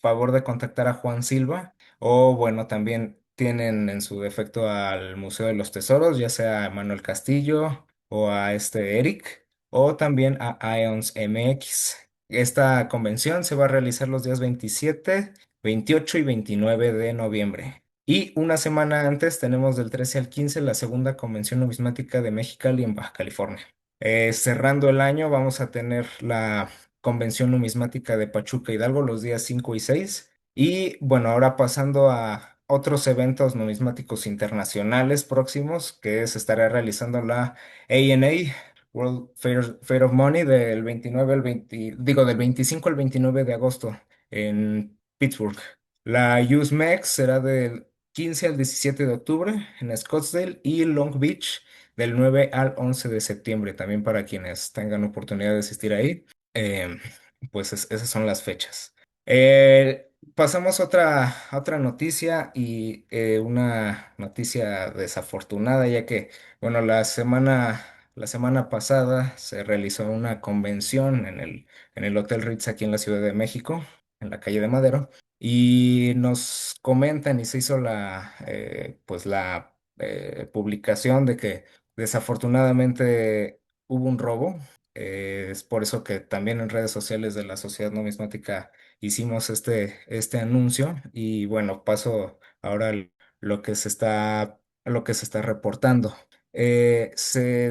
favor de contactar a Juan Silva o bueno, también tienen en su defecto al Museo de los Tesoros, ya sea a Manuel Castillo o a Eric o también a Ions MX. Esta convención se va a realizar los días 27, 28 y 29 de noviembre. Y una semana antes tenemos del 13 al 15 la segunda convención numismática de Mexicali en Baja California. Cerrando el año vamos a tener la convención numismática de Pachuca Hidalgo los días 5 y 6. Y bueno, ahora pasando a otros eventos numismáticos internacionales próximos, que se estará realizando la ANA, World Fair of Money, del 29 al 20, digo, del 25 al 29 de agosto en Pittsburgh. La USMEX será del 15 al 17 de octubre en Scottsdale y Long Beach del 9 al 11 de septiembre, también para quienes tengan oportunidad de asistir ahí. Em, pues esas son las fechas. Pasamos a otra noticia y una noticia desafortunada, ya que, bueno, la semana pasada se realizó una convención en el Hotel Ritz aquí en la Ciudad de México, en la calle de Madero, y nos comentan y se hizo pues la publicación de que desafortunadamente hubo un robo. Es por eso que también en redes sociales de la Sociedad Numismática hicimos este anuncio y bueno, paso ahora lo que lo que se está reportando. Se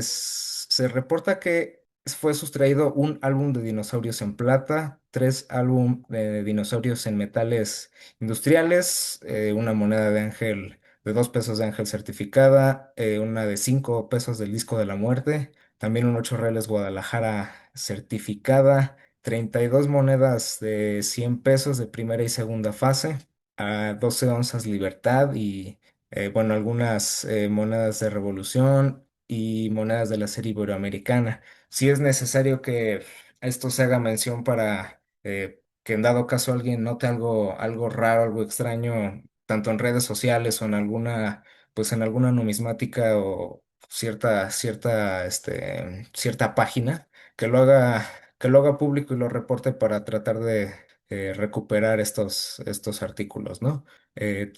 reporta que fue sustraído un álbum de dinosaurios en plata, tres álbum de dinosaurios en metales industriales, una moneda de ángel de 2 pesos de ángel certificada, una de 5 pesos del disco de la muerte, también un 8 reales Guadalajara certificada, 32 monedas de 100 pesos de primera y segunda fase, a 12 onzas Libertad y bueno, algunas monedas de Revolución y monedas de la serie iberoamericana. Si es necesario que esto se haga mención para que en dado caso alguien note algo raro, algo extraño, tanto en redes sociales o en pues en alguna numismática o cierta página, que que lo haga público y lo reporte para tratar de recuperar estos artículos, ¿no?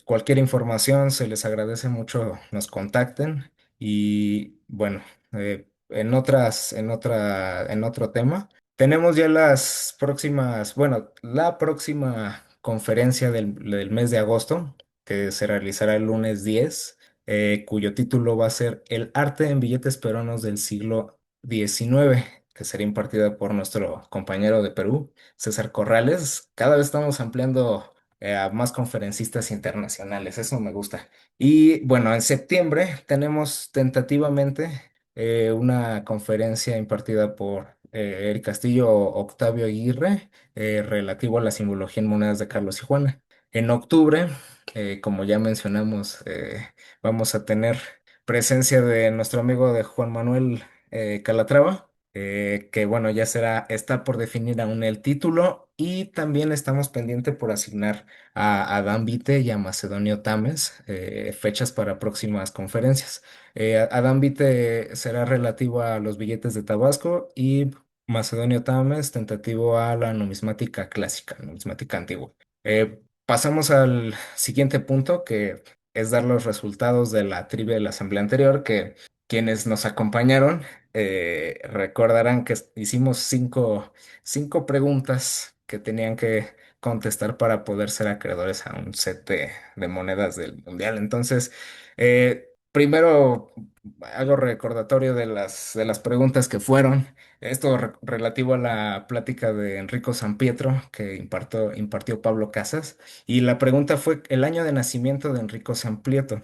Cualquier información se les agradece mucho, nos contacten y bueno, en otro tema, tenemos ya las próximas, bueno, la próxima conferencia del mes de agosto, que se realizará el lunes 10, cuyo título va a ser El arte en billetes peruanos del siglo XIX, que será impartida por nuestro compañero de Perú, César Corrales. Cada vez estamos ampliando a más conferencistas internacionales, eso me gusta. Y bueno, en septiembre tenemos tentativamente una conferencia impartida por Eric Castillo, Octavio Aguirre, relativo a la simbología en monedas de Carlos y Juana. En octubre, como ya mencionamos, vamos a tener presencia de nuestro amigo de Juan Manuel Calatrava, que bueno, está por definir aún el título y también estamos pendientes por asignar a Adán Vite y a Macedonio Tames fechas para próximas conferencias. Adán Vite será relativo a los billetes de Tabasco y Macedonio Tames tentativo a la numismática clásica, numismática antigua. Pasamos al siguiente punto, que es dar los resultados de la trivia de la asamblea anterior, que quienes nos acompañaron recordarán que hicimos cinco preguntas que tenían que contestar para poder ser acreedores a un set de monedas del mundial. Entonces, primero hago recordatorio de de las preguntas que fueron. Esto relativo a la plática de Enrico San Pietro que impartió Pablo Casas. Y la pregunta fue el año de nacimiento de Enrico San Pietro,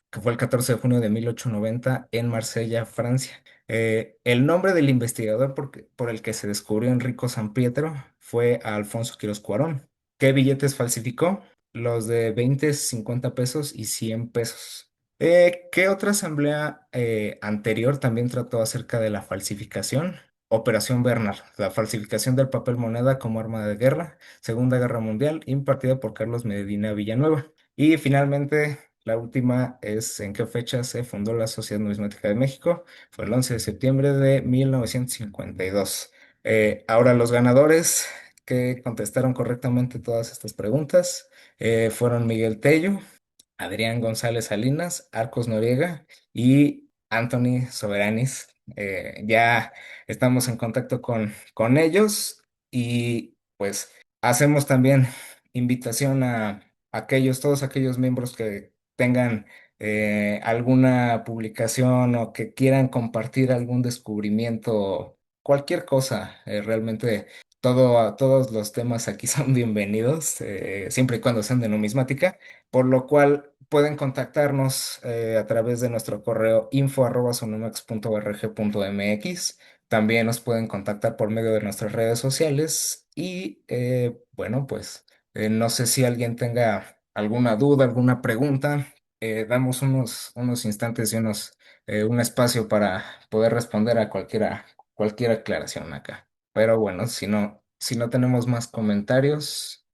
que fue el 14 de junio de 1890 en Marsella, Francia. El nombre del investigador por el que se descubrió Enrico San Pietro fue Alfonso Quirós Cuarón. ¿Qué billetes falsificó? Los de 20, 50 pesos y 100 pesos. ¿Qué otra asamblea anterior también trató acerca de la falsificación? Operación Bernard, la falsificación del papel moneda como arma de guerra, Segunda Guerra Mundial, impartida por Carlos Medina Villanueva. Y finalmente, la última es ¿en qué fecha se fundó la Sociedad Numismática de México? Fue el 11 de septiembre de 1952. Ahora los ganadores que contestaron correctamente todas estas preguntas fueron Miguel Tello, Adrián González Salinas, Arcos Noriega y Anthony Soberanis. Ya estamos en contacto con ellos Y pues hacemos también invitación a todos aquellos miembros que tengan alguna publicación o que quieran compartir algún descubrimiento, cualquier cosa, realmente todos los temas aquí son bienvenidos, siempre y cuando sean de numismática, por lo cual pueden contactarnos a través de nuestro correo info@sonomex.org.mx. También nos pueden contactar por medio de nuestras redes sociales y bueno, pues no sé si alguien tenga alguna duda, alguna pregunta. Damos unos instantes y un espacio para poder responder a cualquier aclaración acá. Pero bueno, si no tenemos más comentarios,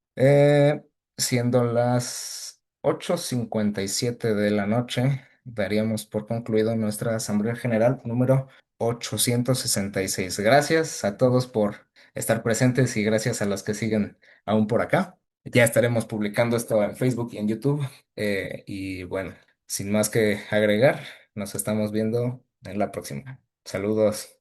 siendo las 8:57 de la noche, daríamos por concluido nuestra Asamblea General número 866. Gracias a todos por estar presentes y gracias a los que siguen aún por acá. Ya estaremos publicando esto en Facebook y en YouTube. Y bueno, sin más que agregar, nos estamos viendo en la próxima. Saludos.